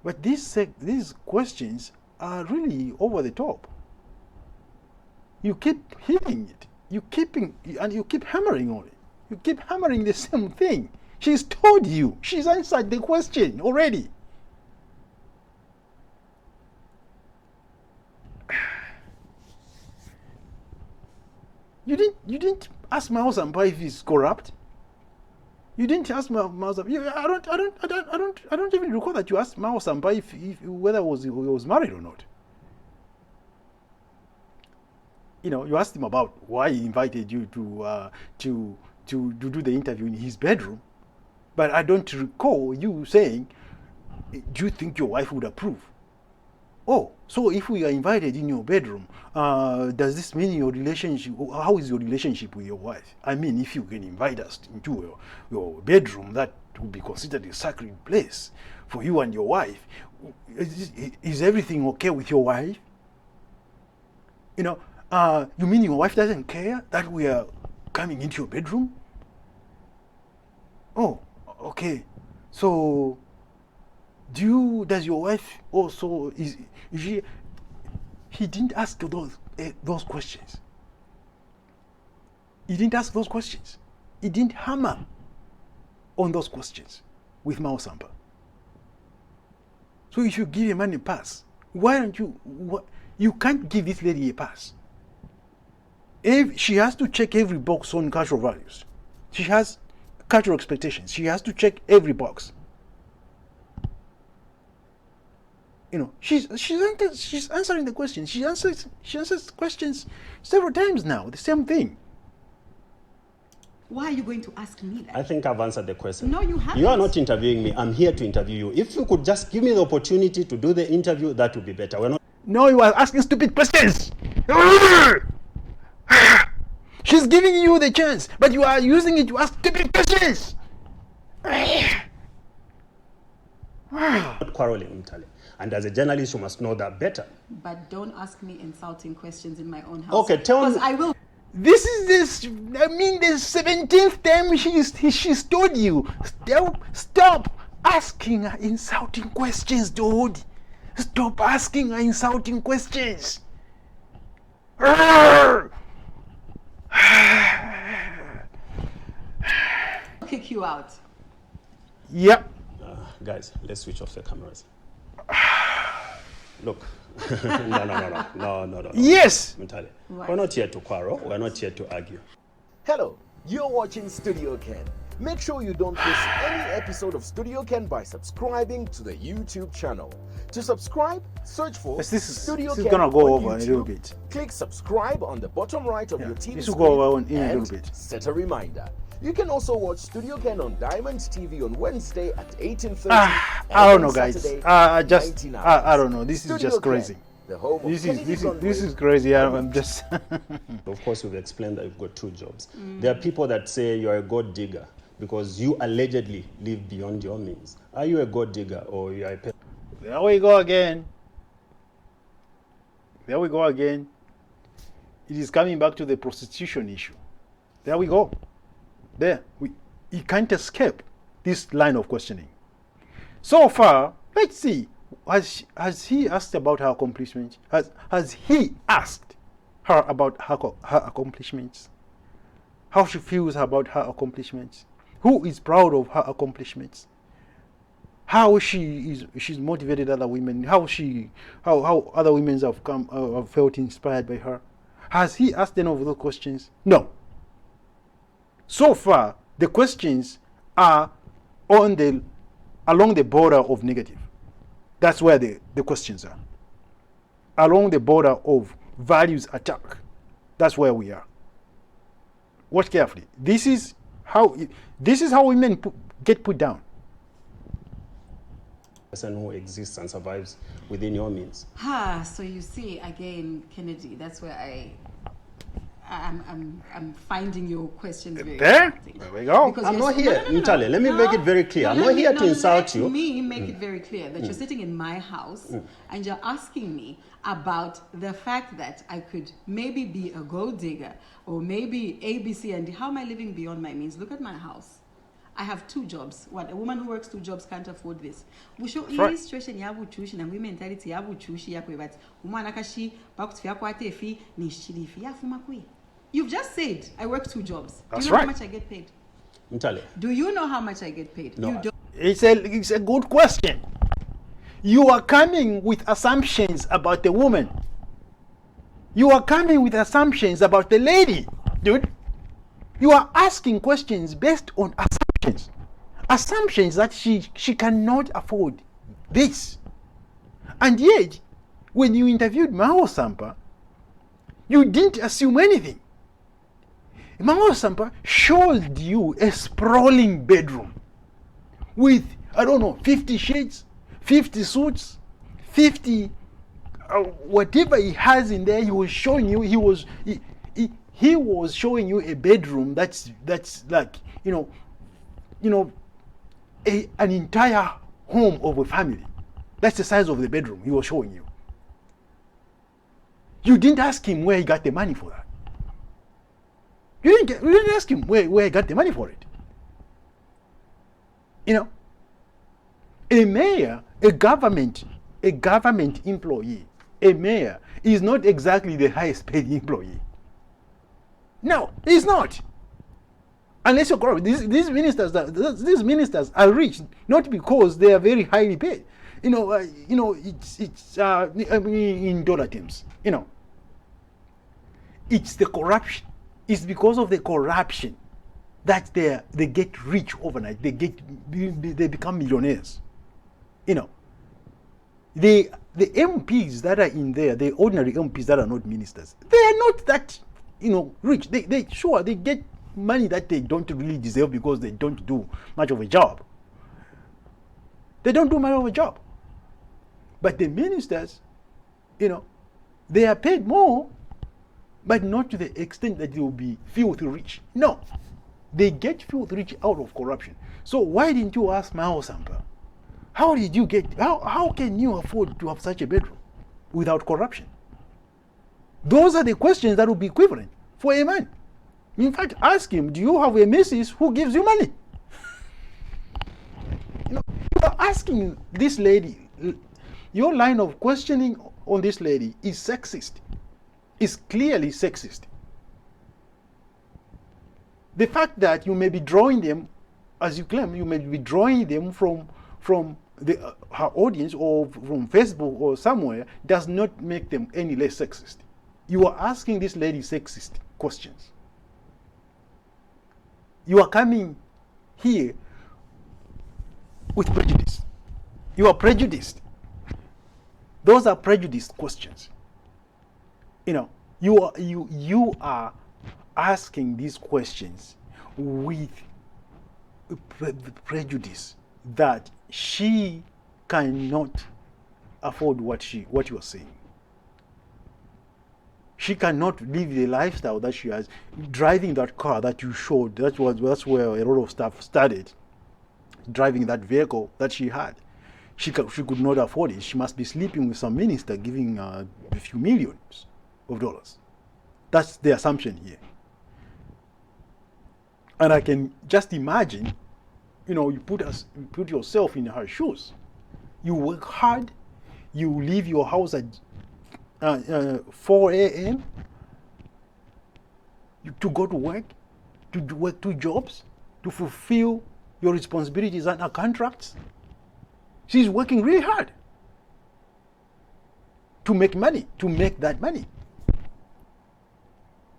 But these questions are really over the top. You keep hitting it. You keep hammering on it. You keep hammering the same thing. She's told you. She's answered the question already. You didn't ask Mao Sampa if he's corrupt. You didn't ask Mao Sampa. I don't even recall that you asked Mao Sampa if whether he was married or not. You know, you asked him about why he invited you to do the interview in his bedroom, but I don't recall you saying, "Do you think your wife would approve?" Oh, so if we are invited in your bedroom, does this mean your relationship? How is your relationship with your wife? I mean, if you can invite us into your bedroom, that would be considered a sacred place for you and your wife. Is everything okay with your wife? You know, you mean your wife doesn't care that we are coming into your bedroom? Oh, okay. So, does your wife also, he didn't ask those questions. He didn't ask those questions. He didn't hammer on those questions with Mao Sampa. So if you give a man a pass, why don't you can't give this lady a pass. if she has to check every box on cultural values, she has cultural expectations. She has to check every box. You know, she's answering the question. She answers questions several times now. The same thing. Why are you going to ask me that? I think I've answered the question. No, you haven't. You are not interviewing me. I'm here to interview you. If you could just give me the opportunity to do the interview, that would be better. We're not. No, you are asking stupid questions. She's giving you the chance, but you are using it to ask stupid questions. Not quarreling, Mutale. And as a journalist, you must know that better. But don't ask me insulting questions in my own house. Okay, tell me. Because I will. This is the 17th time she's told you. Stop asking her insulting questions, dude. Stop asking her insulting questions. I'll kick you out. Yep. Guys, let's switch off the cameras. Look. No. Yes. Mutale. What? We're not here to quarrel. We're not here to argue. Hello, you're watching Studio Ken. Make sure you don't miss any episode of Studio Ken by subscribing to the YouTube channel. To subscribe, search for This is Studio Ken gonna go on over a YouTube. little bit. Click subscribe on the bottom right of Yeah, your TV this will screen go over in a and little bit. set a reminder. You can also watch Studio Ken on Diamond TV on Wednesday at 18:30. I don't and know, on guys. Saturday, I 19 don't know. This is Studio just Ken, crazy. the home of Kennedy This Conway. is crazy. I'm just. Of course, we've explained that you've got two jobs. There are people that say you're a gold digger because you allegedly live beyond your means. Are you a gold digger or you are a There we go again. There we go again. It is coming back to the prostitution issue. There we go. You can't escape this line of questioning. So far, let's see. Has he asked about her accomplishments? Has he asked her about her accomplishments? How she feels about her accomplishments? Who is proud of her accomplishments? How she's motivated other women? How other women have felt inspired by her? Has he asked any of those questions? No. So far, the questions are along the border of negative. That's where the questions are. Along the border of values attack. That's where we are. Watch carefully. This is how women get put down. person who exists and survives within your means? So you see, again, Kennedy, that's where I'm finding your questions very interesting. There we go. Because I'm you're- not here, Mutale. Let me make it very clear. I'm not here to insult you. Let me make it very clear that you're sitting in my house and you're asking me about the fact that I could maybe be a gold digger or maybe A, B, C, and D. How am I living beyond my means? Look at my house. I have 2 jobs. What, a woman who works 2 jobs can't afford this? We show right. situation yabu chushi na women mentality yabu chushi yakwe but umwana kashi bakutfia kwate fi ni shirifi yafuma kwi. You've just said I work 2 jobs. That's Do you know right. how much I get paid? Mutale. Do you know how much I get paid? No. You don't. It's a good question. You are coming with assumptions about the woman. You are coming with assumptions about the lady, dude. You are asking questions based on assumptions. Assumptions that she cannot afford this. And yet, when you interviewed Mao Sampa, you didn't assume anything. Mao Sampa showed you a sprawling bedroom with, 50 sheets, 50 suits, 50 whatever he has in there. He was showing you. He was showing you a bedroom that's like an entire home of a family. That's the size of the bedroom he was showing you. You didn't ask him where he got the money for that. You didn't ask him where he got the money for it. A mayor, a government employee, a mayor is not exactly the highest paid employee. No, he's not. Unless you're corrupt. These ministers are rich not because they are very highly paid. It's in dollar terms. It's the corruption. It's because of the corruption that they get rich overnight. They become millionaires. You know, the MPs that are in there, the ordinary MPs that are not ministers, they are not that, you know, rich. They get money that they don't really deserve because they don't do much of a job. They don't do much of a job. But the ministers, you know, they are paid more, but not to the extent that they will be filthy rich. No, they get filthy rich out of corruption. So why didn't you ask Mao Sampa? How did you get, how can you afford to have such a bedroom without corruption? Those are the questions that will be equivalent for a man. In fact, ask him, do you have a missus who gives you money? You know, you are asking this lady, your line of questioning on this lady is sexist. It's clearly sexist. The fact that you may be drawing them, as you claim, you may be drawing them from her audience or from Facebook or somewhere does not make them any less sexist. You are asking this lady sexist questions. You are coming here with prejudice. You are prejudiced. Those are prejudiced questions. You know, you are asking these questions with prejudice that she cannot afford what you are saying. She cannot live the lifestyle that she has, driving that car that you showed. That's where a lot of stuff started. Driving that vehicle that she had. She could not afford it. She must be sleeping with some minister giving a few millions of dollars. That's the assumption here. And I can just imagine, you know, you put yourself in her shoes. You work hard. You leave your house at 4 a.m. to go to work, to work 2 jobs, to fulfill your responsibilities under contracts. She's working really hard to make money, to make that money.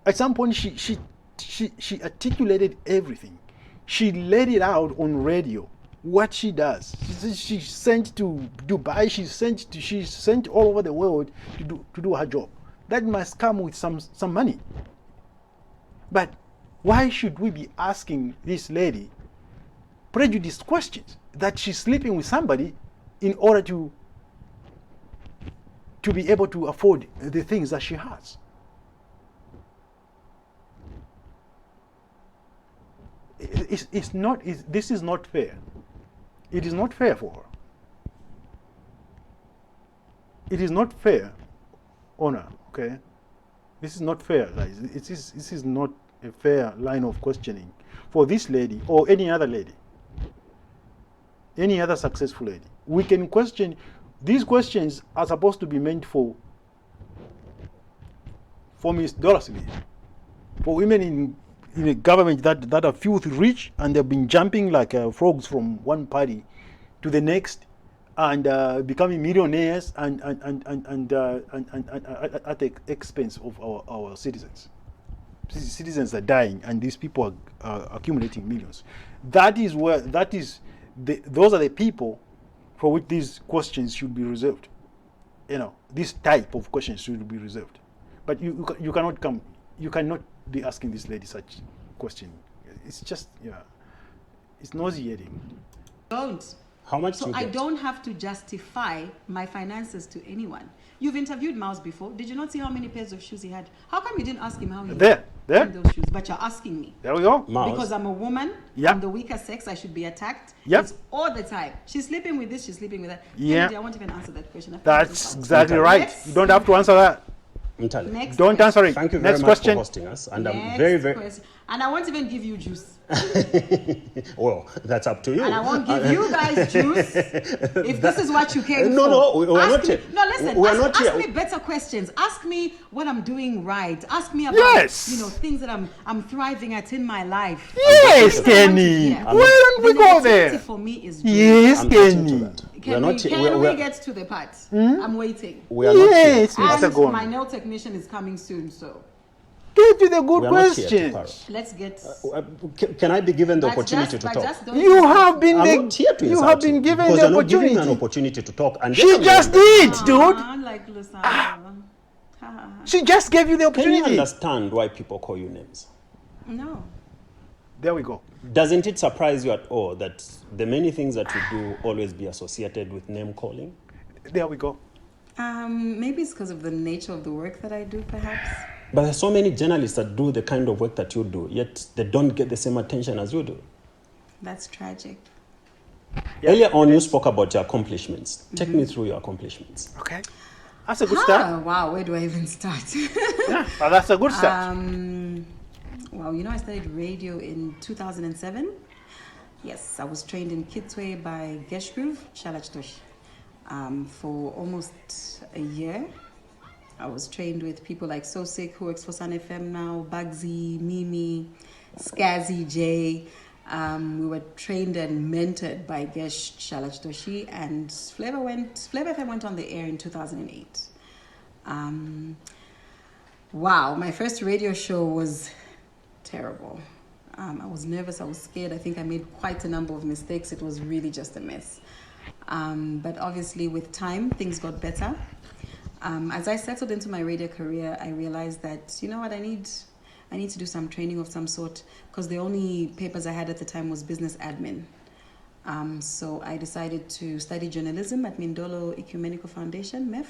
At some point, she articulated everything. She laid it out on radio, what she does. She sent to Dubai, she sent all over the world to do her job. That must come with some money. But why should we be asking this lady prejudiced questions that she's sleeping with somebody in order to be able to afford the things that she has? This is not fair. It is not fair for her. It is not fair on her, okay? This is not fair, guys. This is not a fair line of questioning for this lady or any other lady, any other successful lady. We can question, these questions are supposed to be meant for Ms. Dorothy, for women in a government that are filthy rich and they've been jumping like frogs from one party to the next and becoming millionaires and at the expense of our citizens. Citizens are dying and these people are accumulating millions. Those are the people for which these questions should be reserved. You know, this type of questions should be reserved. But you cannot be asking this lady such question. It's just, it's nauseating. Don't. How much so do you I get? don't have to justify my finances to anyone. You've interviewed Mouse before. Did you not see how many pairs of shoes he had? How come you didn't ask him how he There. had those shoes? But you're asking me. There we go. Mouse. Because I'm a woman, Yep. I'm the weaker sex, I should be attacked. Yep. It's all the time. She's sleeping with this, she's sleeping with that. Yeah. Kennedy, I won't even answer that question. That's exactly right. Next. You don't have to answer that. Mutale, Next Don't question. answer it. thank you very Next much question. for hosting us. And I'm Next very, very... question. And I won't even give you juice. Well, that's up to you. And I won't give you guys juice if this is what you came No, for. no, we're Ask not me, here. No, listen. We're ask not here. me better questions. Ask me what I'm doing right. Ask me about Yes. things that I'm thriving at in my life. Yes, Things I want to Kenny. hear. Why don't we The go negativity there? for me is juice. Yes, I'm getting to Kenny. that. Can we get to the part? I'm waiting. We are not here. Yes, Mr. And my Gon. nail technician is coming soon, so get to the good We are not here to questions. quarrel. Let's get. Can I be given the But opportunity just- to but talk? just don't You insult have me. been I'm not here to you insult have been you, given because the you're not giving me an opportunity. opportunity to talk. And She then I'm just going did, back. dude. Like Lusamba. Ha, ha, ha. She just gave you the Can you opportunity. understand why people call you names? No. There we go. Doesn't it surprise you at all that the many things that you do always be associated with name calling? There we go. Maybe it's because of the nature of the work that I do, perhaps. But there's so many journalists that do the kind of work that you do, yet they don't get the same attention as you do. That's tragic. Yeah. Earlier on, you spoke about your accomplishments. Take me through your accomplishments. Okay. That's a good start. Wow, where do I even start? Yeah, well, that's a good start. Well, I started radio in 2007. Yes, I was trained in Kitwe by Geshgroove, Shalachtosh, for almost a year. I was trained with people like Sosik, who works for Sun FM now, Bugsy, Mimi, Skazzy, Jay. We were trained and mentored by Gesh Shalachtoshi, and Flavor FM went on the air in 2008. Wow, my first radio show was terrible. I was nervous, I was scared. I think I made quite a number of mistakes. It was really just a mess. But obviously with time, things got better. As I settled into my radio career, I realized that, you know what, I need to do some training of some sort, because the only papers I had at the time was business admin. So I decided to study journalism at Mindolo Ecumenical Foundation, MEF.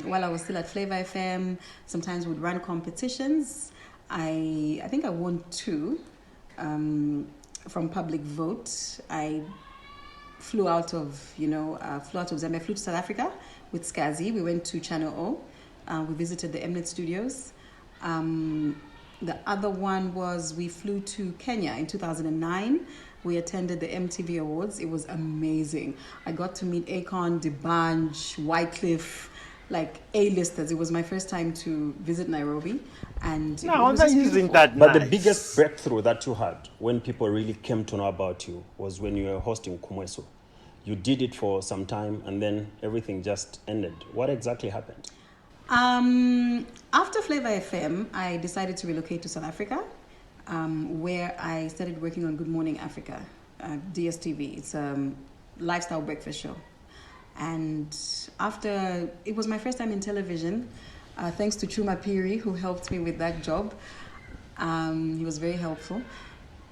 While I was still at Flavor FM, sometimes would run competitions. I think I won 2 from public vote. I flew out of Zambia. I flew to South Africa with Skazi. We went to Channel O. We visited the Mnet studios. The other one was we flew to Kenya in 2009. We attended the MTV Awards. It was amazing. I got to meet Akon, D'banj, Wycliffe, like A-listers. It was my first time to visit Nairobi. And it No, was that just isn't beautiful. that But nice. the biggest breakthrough that you had when people really came to know about you was when you were hosting Kumweso. You did it for some time and then everything just ended. What exactly happened? After Flavor FM, I decided to relocate to South Africa, where I started working on Good Morning Africa, DSTV. It's a lifestyle breakfast show. And after, it was my first time in television, thanks to Chuma Piri, who helped me with that job. He was very helpful.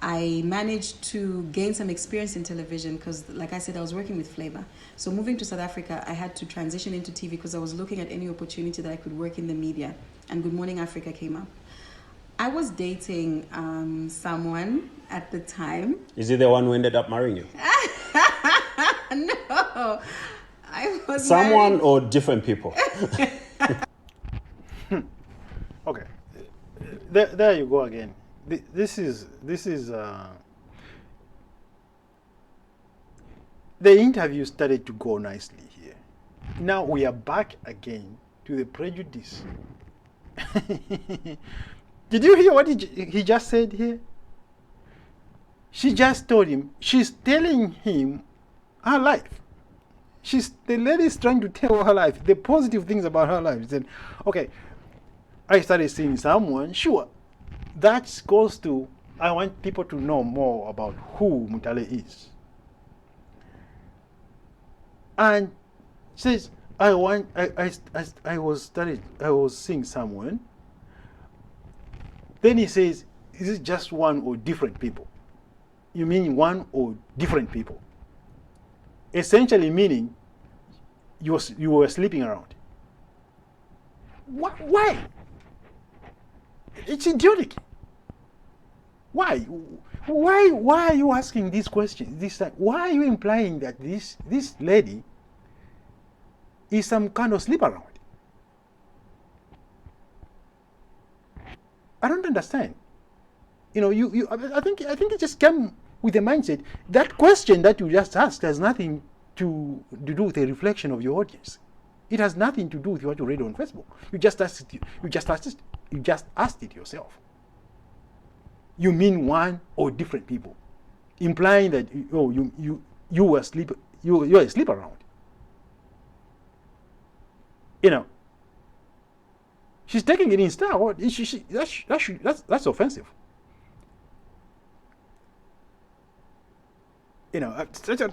I managed to gain some experience in television because, like I said, I was working with Flavor. So moving to South Africa, I had to transition into TV because I was looking at any opportunity that I could work in the media. And Good Morning Africa came up. I was dating someone at the time. Is he the one who ended up marrying you? No, I was Someone married. or different people? Okay, there you go again. This is the interview started to go nicely here. Now we are back again to the prejudice. Did you hear what he just said here? She just told him, she's telling him her life. The lady is trying to tell her life, the positive things about her life. She said, okay, I started seeing someone, sure. That goes to, I want people to know more about who Mutale is. And says, I was seeing someone. Then he says, is it just one or different people? You mean one or different people? Essentially meaning you were sleeping around. Why? It's idiotic. Why? Why are you asking these questions? Why are you implying that this lady is some kind of sleep around? I don't understand. I think it just came with a mindset. That question that you just asked has nothing to do with a reflection of your audience. It has nothing to do with what you read on Facebook. You just asked it yourself. You mean one or different people, implying that you're a sleep around. She's taking it in style. What? That's offensive. You know,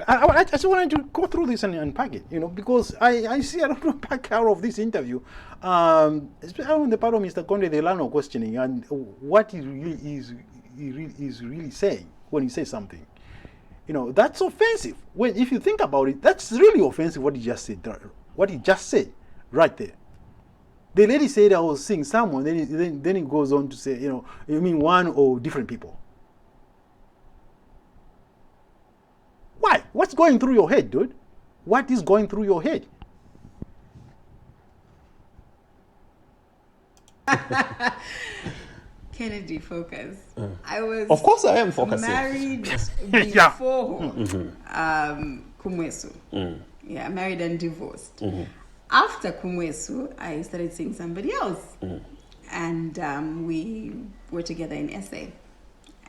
I just wanted to go through this and unpack it, you know, because I see a lot to unpack out of this interview, especially on the part of Mr. Conde Delano questioning and what he really saying when he says something. You know, that's offensive. When, if you think about it, that's really offensive what he just said. What he just said right there. The lady said I was seeing someone, then he goes on to say, you know, you mean one or different people. Why? What's going through your head, dude? What is going through your head? Kennedy, focus. I was, of course, I am focusing. Married Yeah. before Kumwesu. Yeah, married and divorced. After Kumwesu, I started seeing somebody else, and we were together in SA.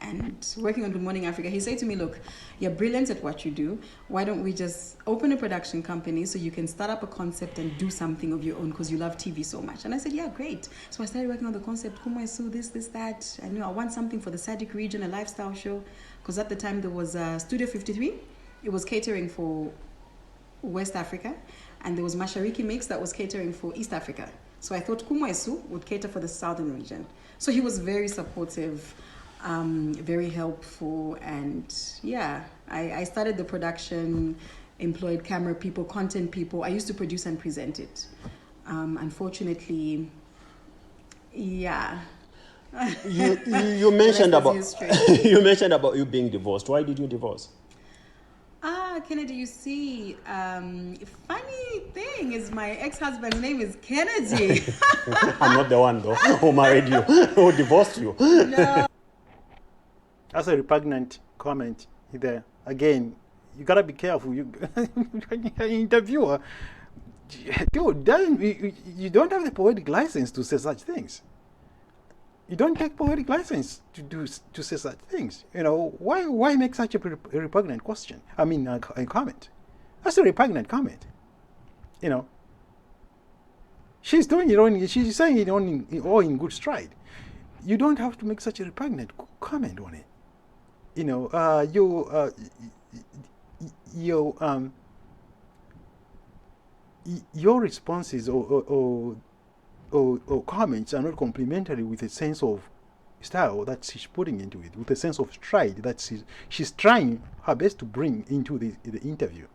And working on Good Morning Africa, he said to me, look, you're brilliant at what you do. Why don't we just open a production company so you can start up a concept and do something of your own because you love TV so much. And I said, yeah, great. So I started working on the concept, Kumwesu, this, that. I knew I want something for the Sadiq region, a lifestyle show. Because at the time there was Studio 53. It was catering for West Africa. And there was Mashariki Mix that was catering for East Africa. So I thought Kumwesu would cater for the Southern region. So he was very supportive. Very helpful, and yeah, I started the production, employed camera people, content people. I used to produce and present it. Unfortunately, yeah. You mentioned about you mentioned about you being divorced. Why did you divorce? Kennedy, you see, funny thing is my ex-husband's name is Kennedy. I'm not the one though who married you, who divorced you. No. That's a repugnant comment there. Again, you gotta be careful. You interviewer, dude, you don't have the poetic license to say such things. You don't take poetic license to say such things. You know, why make such a repugnant question? I mean, a comment. That's a repugnant comment. You know, she's doing it on. She's saying it all in good stride. You don't have to make such a repugnant comment on it. You know, your responses or comments are not complementary with a sense of style that she's putting into it, with a sense of stride that she's trying her best to bring into the interview.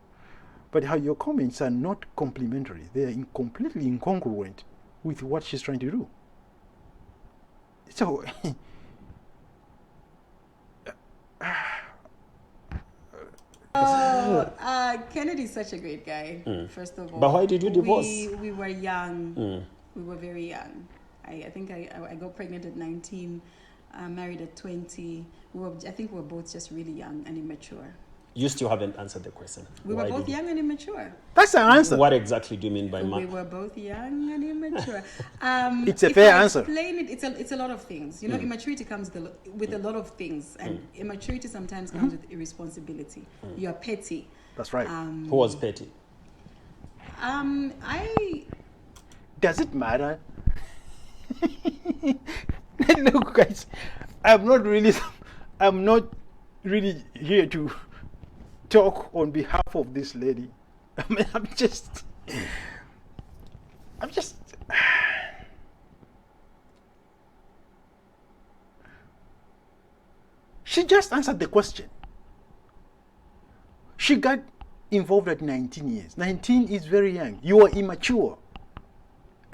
But your comments are not complementary. They are completely incongruent with what she's trying to do. So, Kennedy's such a great guy, first of all. But why did you divorce? We were young. We were very young. I think I got pregnant at 19, married at 20. I think we were both just really young and immature. You still haven't answered the question. We were both young and immature. That's the answer. What exactly do you mean by We were both young and immature. It's a fair answer. Explain it. It's a lot of things. You know, immaturity comes with a lot of things, and immaturity sometimes comes with irresponsibility. You are petty. That's right. Who was petty? Does it matter? Look, guys, I'm not really here to talk on behalf of this lady. I mean, I'm just she just answered the question. She got involved at 19 years. 19 is very young. You are immature.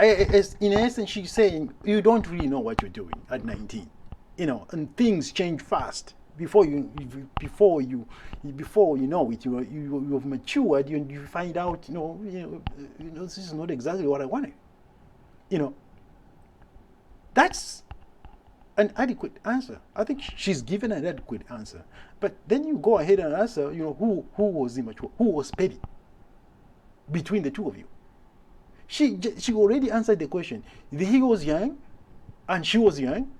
In essence, she's saying you don't really know what you're doing at 19, you know, and things change fast. Before you know it, you've matured. You find out, you know, this is not exactly what I wanted. You know, that's an adequate answer. I think she's given an adequate answer. But then you go ahead and answer, you know, who was immature, who was petty between the two of you. She already answered the question. He was young, and she was young.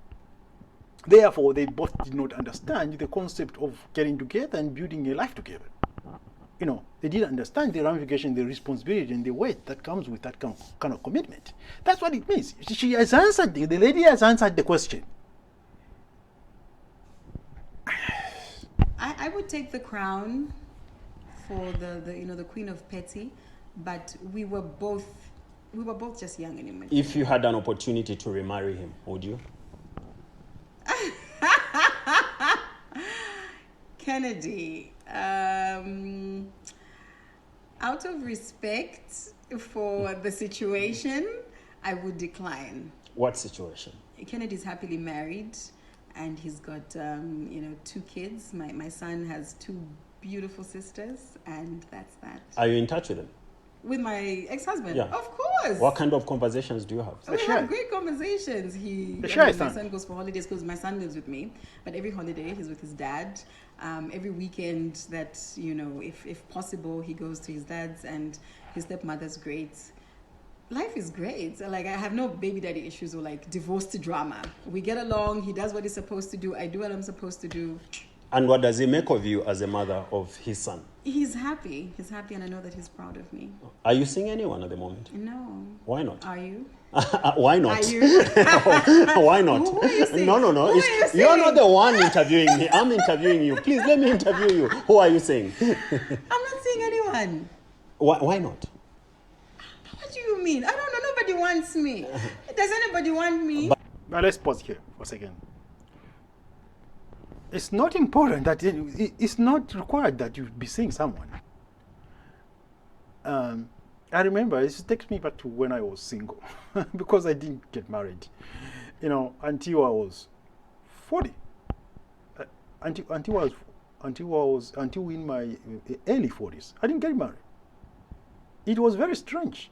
Therefore, they both did not understand the concept of getting together and building a life together. they didn't understand the ramification, the responsibility, and the weight that comes with that kind of commitment. That's what it means. She has answered, the lady has answered the question. I would take the crown for the Queen of Petty, but we were both just young and immature. If you had an opportunity to remarry him, would you? Kennedy, out of respect for the situation, I would decline. What situation? Kennedy's happily married, and he's got 2 kids. My son has 2 beautiful sisters, and that's that. Are you in touch with him? With my ex-husband? Yeah. Of course. What kind of conversations do you have? We have great conversations. My son goes for holidays because my son lives with me, but every holiday he's with his dad. Every weekend that, if possible, he goes to his dad's, and his stepmother's great. Life is great. Like, I have no baby daddy issues or like divorced drama. We get along. He does what he's supposed to do. I do what I'm supposed to do. And what does he make of you as a mother of his son? He's happy. He's happy, and I know that he's proud of me. Are you seeing anyone at the moment? No. Why not? Are you? Why not? Are you? Why not? Who are you saying? No. You're not the one interviewing me. I'm interviewing you. Please let me interview you. Who are you saying? I'm not saying anyone. Why not? What do you mean? I don't know. Nobody wants me. Does anybody want me? But let's pause here for a second. It's not important that it's not required that you be seeing someone. I remember, it takes me back to when I was single because I didn't get married, until I was 40. Until in my early 40s, I didn't get married. It was very strange,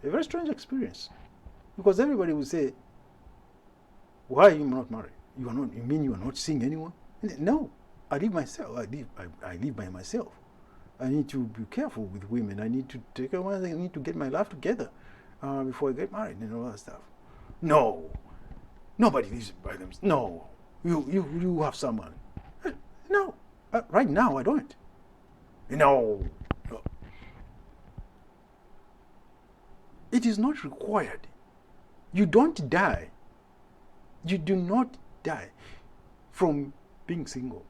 a very strange experience, because everybody would say, "Why are you not married? You mean you are not seeing anyone?" No, I live myself. I live by myself. I need to be careful with women. I need to take care of myself. I need to get my life together before I get married and all that stuff. No, nobody lives by themselves. No, you have someone. No, right now I don't. No. It is not required. You don't die. You do not die from being single.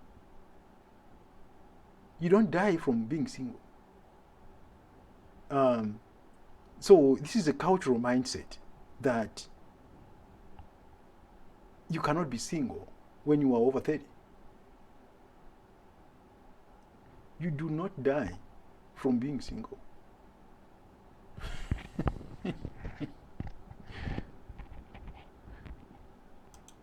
You don't die from being single. So this is a cultural mindset that you cannot be single when you are over 30. You do not die from being single.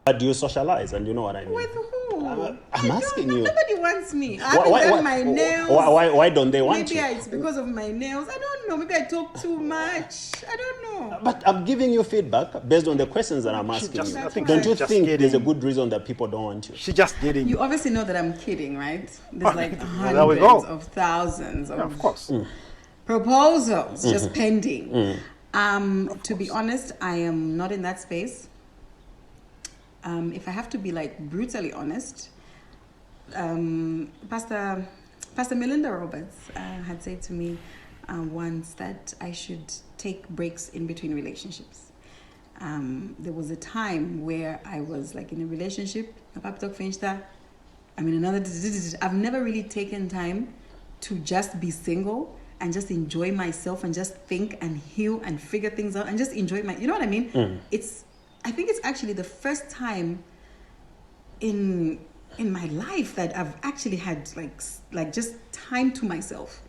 But do you socialize, and you know what I mean? With who? I'm asking you. Nobody wants me. I haven't done my nails. Why don't they want Maybe you? it's because of my nails. I don't know. Maybe I talk too much. I don't know. But I'm giving you feedback based on the questions that I'm asking just- you. I think Don't you she's just think there's a kidding. good reason that people don't want you? She's just getting You obviously know that I'm kidding, right? There's like There we go. hundreds of thousands Yeah, of of course. proposals just pending. To be honest, I am not in that space. If I have to be like brutally honest, Pastor Melinda Roberts had said to me once that I should take breaks in between relationships. There was a time where I was like in a relationship, I'm in another. I've never really taken time to just be single and just enjoy myself and just think and heal and figure things out and just enjoy you know what I mean? I think it's actually the first time in my life that I've actually had like just time to myself.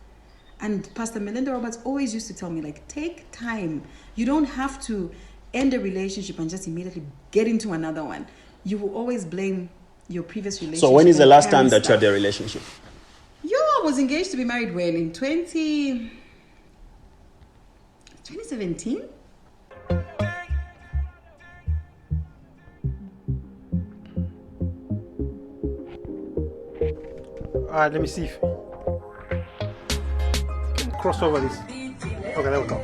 And Pastor Melinda Roberts always used to tell me, like, take time. You don't have to end a relationship and just immediately get into another one. You will always blame your previous relationship. So when is the last time carry that you had stuff. a relationship? I was engaged to be married when? In 2017? Let me see if I can cross over this. Okay, there we go.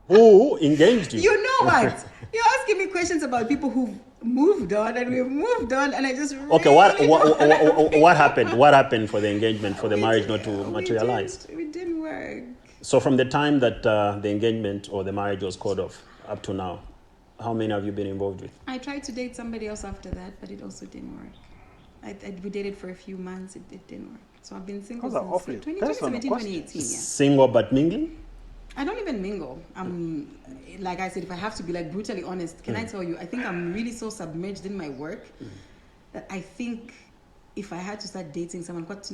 Who engaged you? You know what? You're asking me questions about people who've moved on, and we've moved on, and I just Okay, really what happened? What happened for the engagement, for the marriage not to we materialize? We didn't work. So from the time that the engagement or the marriage was called off up to now, how many have you been involved with? I tried to date somebody else after that, but it also didn't work. We dated for a few months, it didn't work. So I've been single Those are since awfully 2017, personal 2018. Yeah. Single but mingling? I don't even mingle. Like I said, if I have to be like brutally honest, can I tell you, I think I'm really so submerged in my work that I think if I had to start dating someone, because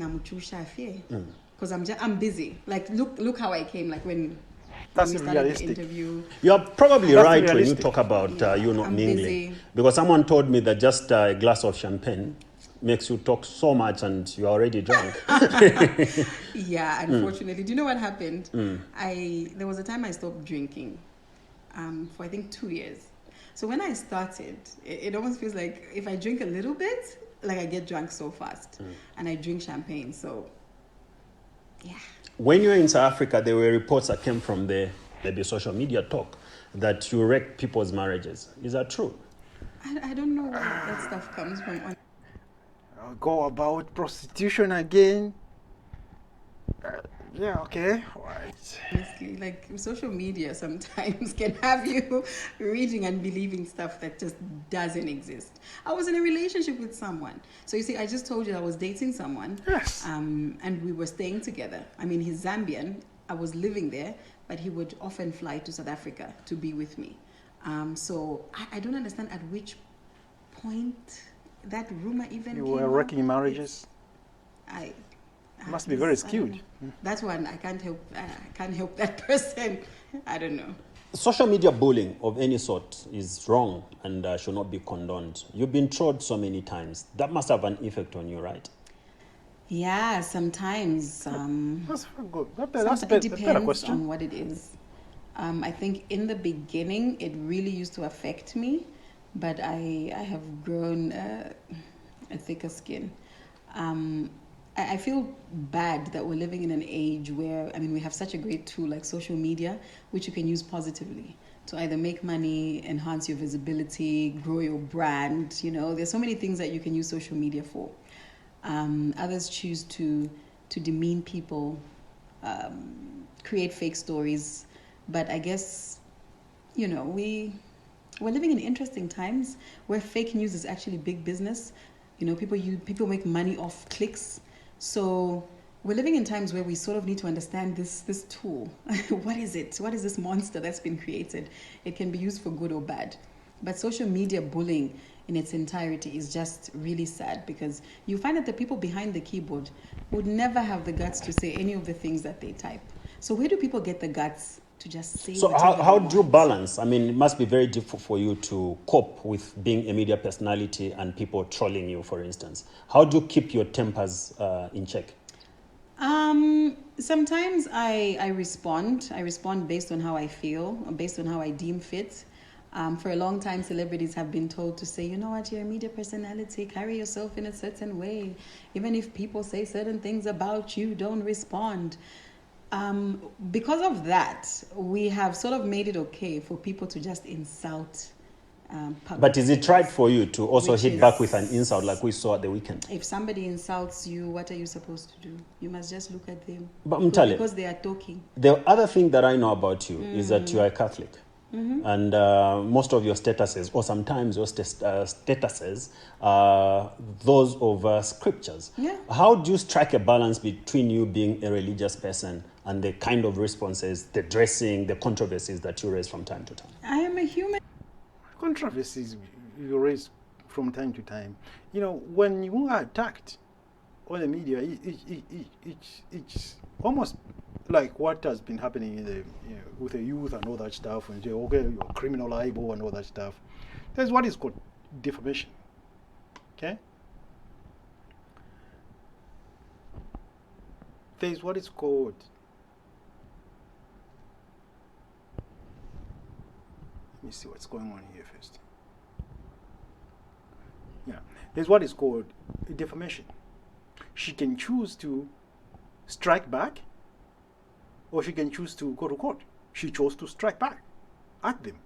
I'm busy. Like look how I came. Like when That's we started realistic. the interview. You're probably That's right when you realistic. talk about you not I'm mingling. busy. Because someone told me that just a glass of champagne makes you talk so much and you're already drunk. Yeah, unfortunately. Do you know what happened? There was a time I stopped drinking for I think 2 years. So when I started, it almost feels like if I drink a little bit, like I get drunk so fast. And I drink champagne, so yeah. When you were in South Africa, there were reports that came from the maybe social media talk that you wrecked people's marriages. Is that true? I don't know where that stuff comes from. I'll go about prostitution again. Yeah, okay. All right. Honestly, like social media sometimes can have you reading and believing stuff that just doesn't exist. I was in a relationship with someone. So you see, I just told you I was dating someone. Yes. And we were staying together. I mean, he's Zambian. I was living there, but he would often fly to South Africa to be with me. So I don't understand at which point that rumor even You came were up. wrecking marriages. I Must be very I don't skewed. know. That's one I can't help that person. I don't know. Social media bullying of any sort is wrong and should not be condoned. You've been trolled so many times. That must have an effect on you, right? Yeah, sometimes. That's good. That's Sometimes a it better depends question. on what it is. I think in the beginning it really used to affect me, but I have grown a thicker skin. I feel bad that we're living in an age where, I mean, we have such a great tool like social media, which you can use positively to either make money, enhance your visibility, grow your brand. You know, there's so many things that you can use social media for. Others choose to demean people, create fake stories. But I guess, you know, we're living in interesting times where fake news is actually big business. You know, people make money off clicks. So we're living in times where we sort of need to understand this tool. What is it? What is this monster that's been created? It can be used for good or bad. But social media bullying in its entirety is just really sad because you find that the people behind the keyboard would never have the guts to say any of the things that they type. So where do people get the guts to just say? So how do you balance? I mean, it must be very difficult for you to cope with being a media personality and people trolling you, for instance. How do you keep your tempers in check? Sometimes I respond. I respond based on how I feel, based on how I deem fit. For a long time, celebrities have been told to say, you know what, you're a media personality, carry yourself in a certain way. Even if people say certain things about you, don't respond. Because of that, we have sort of made it okay for people to just insult public But is it figures. right for you to also Which hit back is- with an insult like we saw at the weekend? If somebody insults you, what are you supposed to do? You must just look at them. But Mutale, Because they are talking. the other thing that I know about you is that you are a Catholic. And most of your statuses, or sometimes your statuses, are those of scriptures. Yeah. How do you strike a balance between you being a religious person and the kind of responses, the dressing, the controversies that you raise from time to time? I am a human. Controversies you raise from time to time. You know, when you are attacked on the media, it's almost like what has been happening in the, with the youth and all that stuff, and say, okay, you're criminal libel and all that stuff. There's what is called defamation. Okay? There's what is called let me see what's going on here first. Yeah, there's what is called defamation. She can choose to strike back, or she can choose to go to court. She chose to strike back at them.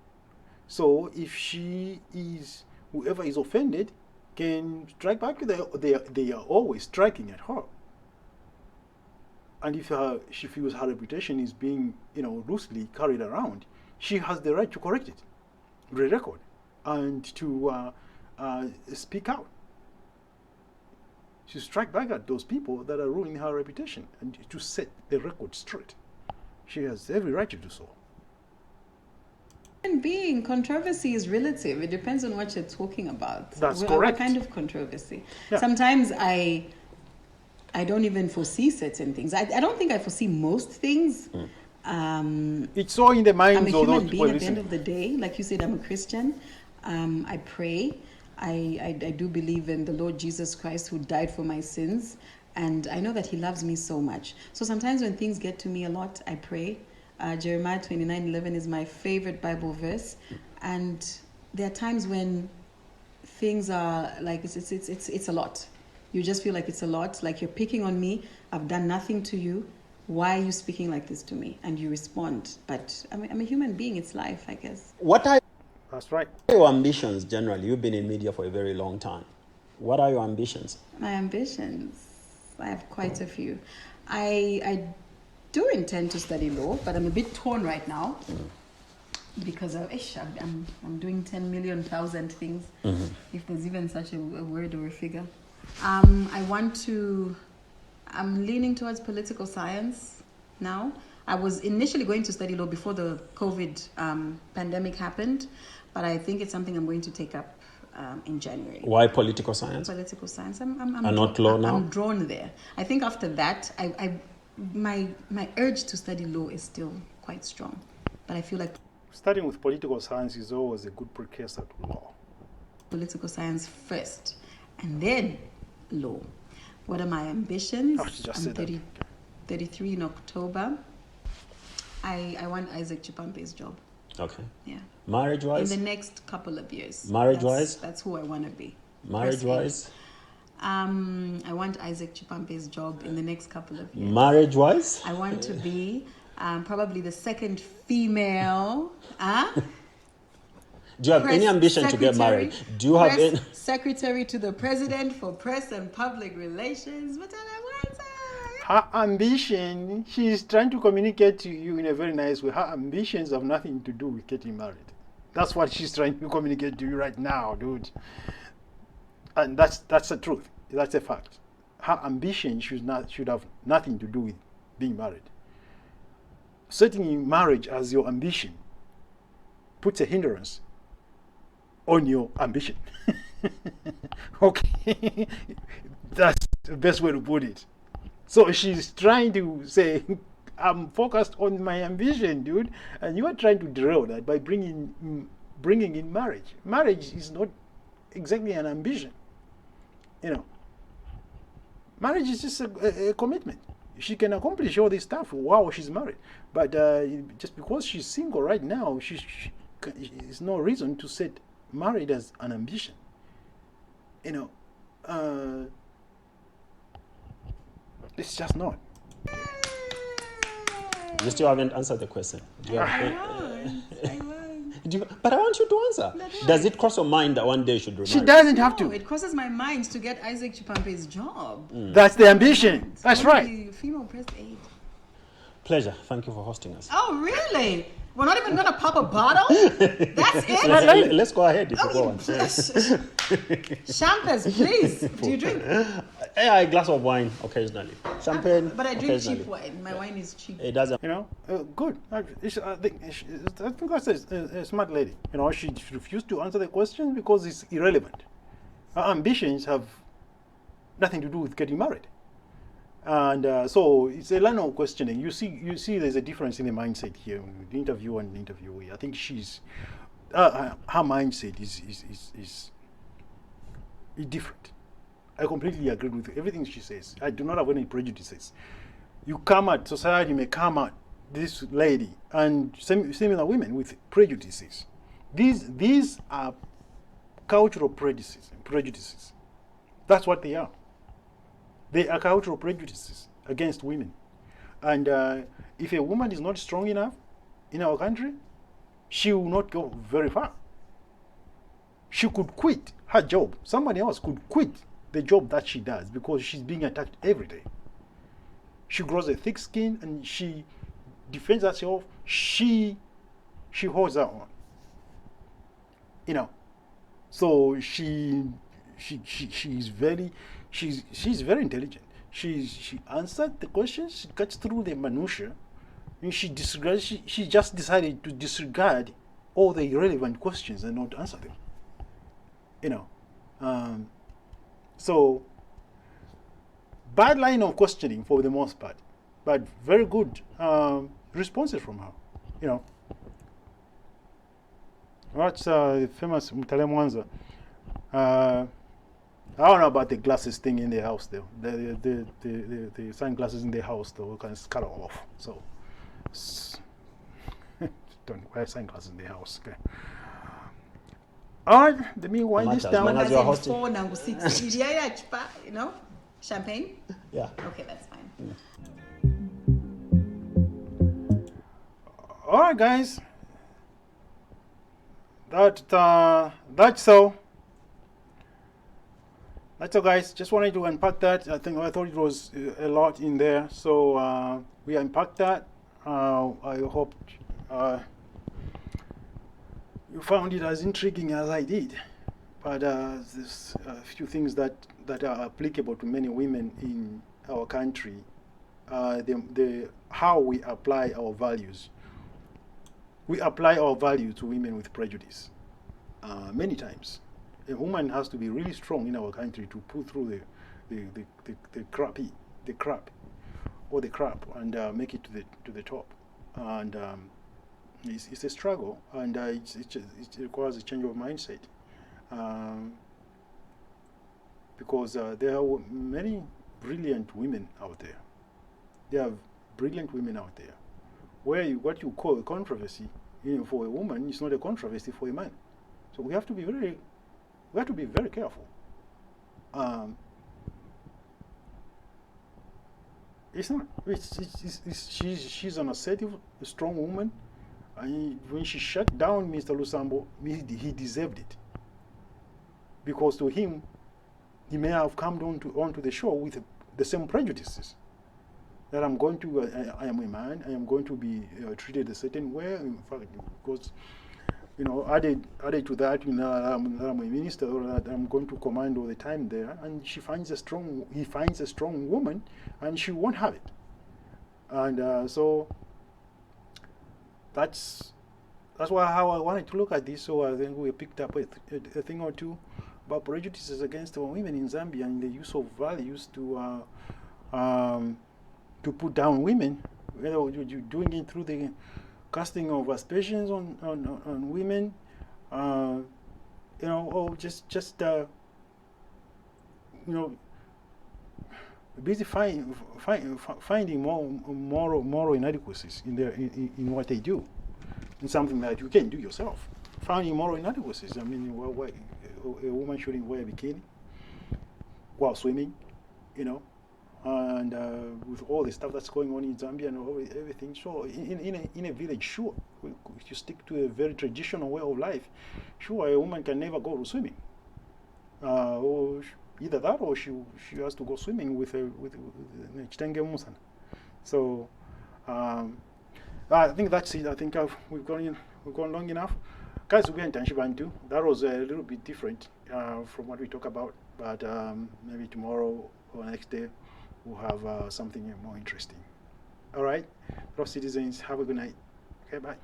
So if she is, whoever is offended can strike back. They are always striking at her. And if she feels her reputation is being, loosely carried around, she has the right to correct it, re-record, and to speak out. To strike back at those people that are ruining her reputation and to set the record straight. She has every right to do so. Being controversy is relative. It depends on what you're talking about. That's What correct. kind of controversy? Yeah. Sometimes I don't even foresee certain things. I don't think I foresee most things. It's all in the minds I'm a of those human people being at the end listening. of the day. Like you said, I'm a Christian. I pray. I do believe in the Lord Jesus Christ who died for my sins. And I know that he loves me so much. So sometimes when things get to me a lot, I pray. Jeremiah 29:11 is my favorite Bible verse. And there are times when things are like, it's a lot. You just feel like it's a lot. Like you're picking on me. I've done nothing to you. Why are you speaking like this to me? And you respond. But I'm a human being. It's life, I guess. What are That's right. your ambitions generally? You've been in media for a very long time. What are your ambitions? My ambitions, I have quite a few. I do intend to study law, but I'm a bit torn right now because I'm doing 10 million thousand things, if there's even such a word or a figure. I'm leaning towards political science now. I was initially going to study law before the COVID pandemic happened, but I think it's something I'm going to take up in January. Why political science? Political science. And not law now? I'm drawn there. I think after that, my urge to study law is still quite strong, but I feel like Starting with political science is always a good precursor to law. political science first, and then law. What are my ambitions? Oh, she just I'm said that. 33 in October. I want Isaac Chipampe's job. Okay. Yeah. Marriage-wise? In the next couple of years. Marriage-wise? That's who I want to be. Marriage-wise? I want Isaac Chipampe's job in the next couple of years. Marriage-wise? I want to be probably the second female. Do you have any ambition to get married? Do you have any? Secretary to the President for Press and Public Relations. Mutale, Mwanza. Her ambition, she's trying to communicate to you in a very nice way. Her ambitions have nothing to do with getting married. That's what she's trying to communicate to you right now, dude. And that's the truth. That's a fact. Her ambition should have nothing to do with being married. Setting marriage as your ambition puts a hindrance on your ambition. Okay, that's the best way to put it. So she's trying to say, I'm focused on my ambition, dude, and you are trying to derail that by bringing in marriage. Marriage is not exactly an ambition, Marriage is just a commitment. She can accomplish all this stuff while she's married, but just because she's single right now, there's no reason to set married as an ambition. It's just not. You still haven't answered the question. Do you have I won't. but I want you to answer. That's Does right. it cross your mind that one day you should remarry? She doesn't have No, to. it crosses my mind to get Isaac Chipampe's job. That's the ambition. That's I wanna right. be female press aide. Pleasure. Thank you for hosting us. Oh, really? We're not even gonna pop a bottle? That's it? Let's go ahead if you go on. Champers, please. Do you drink? Yeah, a glass of wine occasionally. Champagne. But I drink occasionally. cheap wine. My wine is cheap. It doesn't. Good. I think that's a smart lady. She refused to answer the question because it's irrelevant. Her ambitions have nothing to do with getting married. And so it's a line of questioning. You see there's a difference in the mindset here, the interviewer and the interviewee. I think her mindset is different. I completely agree with everything she says. I do not have any prejudices. Society may come at this lady and similar women with prejudices. These are cultural prejudices. That's what they are. They are cultural prejudices against women. And if a woman is not strong enough in our country, she will not go very far. She could quit her job. Somebody else could quit the job that she does because she's being attacked every day. She grows a thick skin and she defends herself. She holds her own. You know, so she's very intelligent. She answered the questions. She cuts through the minutiae, and she disregards. She just decided to disregard all the irrelevant questions and not answer them. You know, so bad line of questioning for the most part, but very good responses from her. You know, what's the famous Mutale Mwanza? I don't know about the glasses thing in the house though. The sunglasses in the house though can cut off. So don't wear sunglasses in the house. Okay. All right, let me wind this down. As long as you're hosting. 4 nangu 6. You know, champagne. Yeah. Okay, that's fine. All right, guys. That's so. That's all, guys. Just wanted to unpack that. I thought it was a lot in there, so we unpacked that. I hope you found it as intriguing as I did. But there's a few things that are applicable to many women in our country. How we apply our values. We apply our value to women with prejudice many times. A woman has to be really strong in our country to pull through the crap and make it to the top. And it's a struggle, and it requires a change of mindset. Because there are many brilliant women out there. There are brilliant women out there. What you call a controversy, for a woman, is not a controversy for a man. So we have to be very careful. It's not. She's an assertive, strong woman. And when she shut down Mr. Lusambo, he deserved it. Because to him, he may have come onto the show with the same prejudices. That I am a man, I am going to be treated a certain way. In fact, because, added to that, I'm a minister, or that I'm going to command all the time there. And he finds a strong woman, and she won't have it. And so that's how I wanted to look at this. So I think we picked up a thing or two about prejudices against women in Zambia and the use of values to put down women, whether you're doing it through the casting of aspersions on women, or just busy finding moral inadequacies in what they do, in something that you can do yourself. Finding moral inadequacies. I mean, a woman shouldn't wear a bikini while swimming, and with all the stuff that's going on in Zambia and everything. So in a village, sure, if you stick to a very traditional way of life, sure, a woman can never go to swimming. Or either that, or she has to go swimming with Chitenge Musana. So I think that's it. I think we've gone long enough. Guys, we are in Tanshibantu. That was a little bit different from what we talk about, but maybe tomorrow or next day we'll have something more interesting. All right, fellow citizens, have a good night. Okay, bye.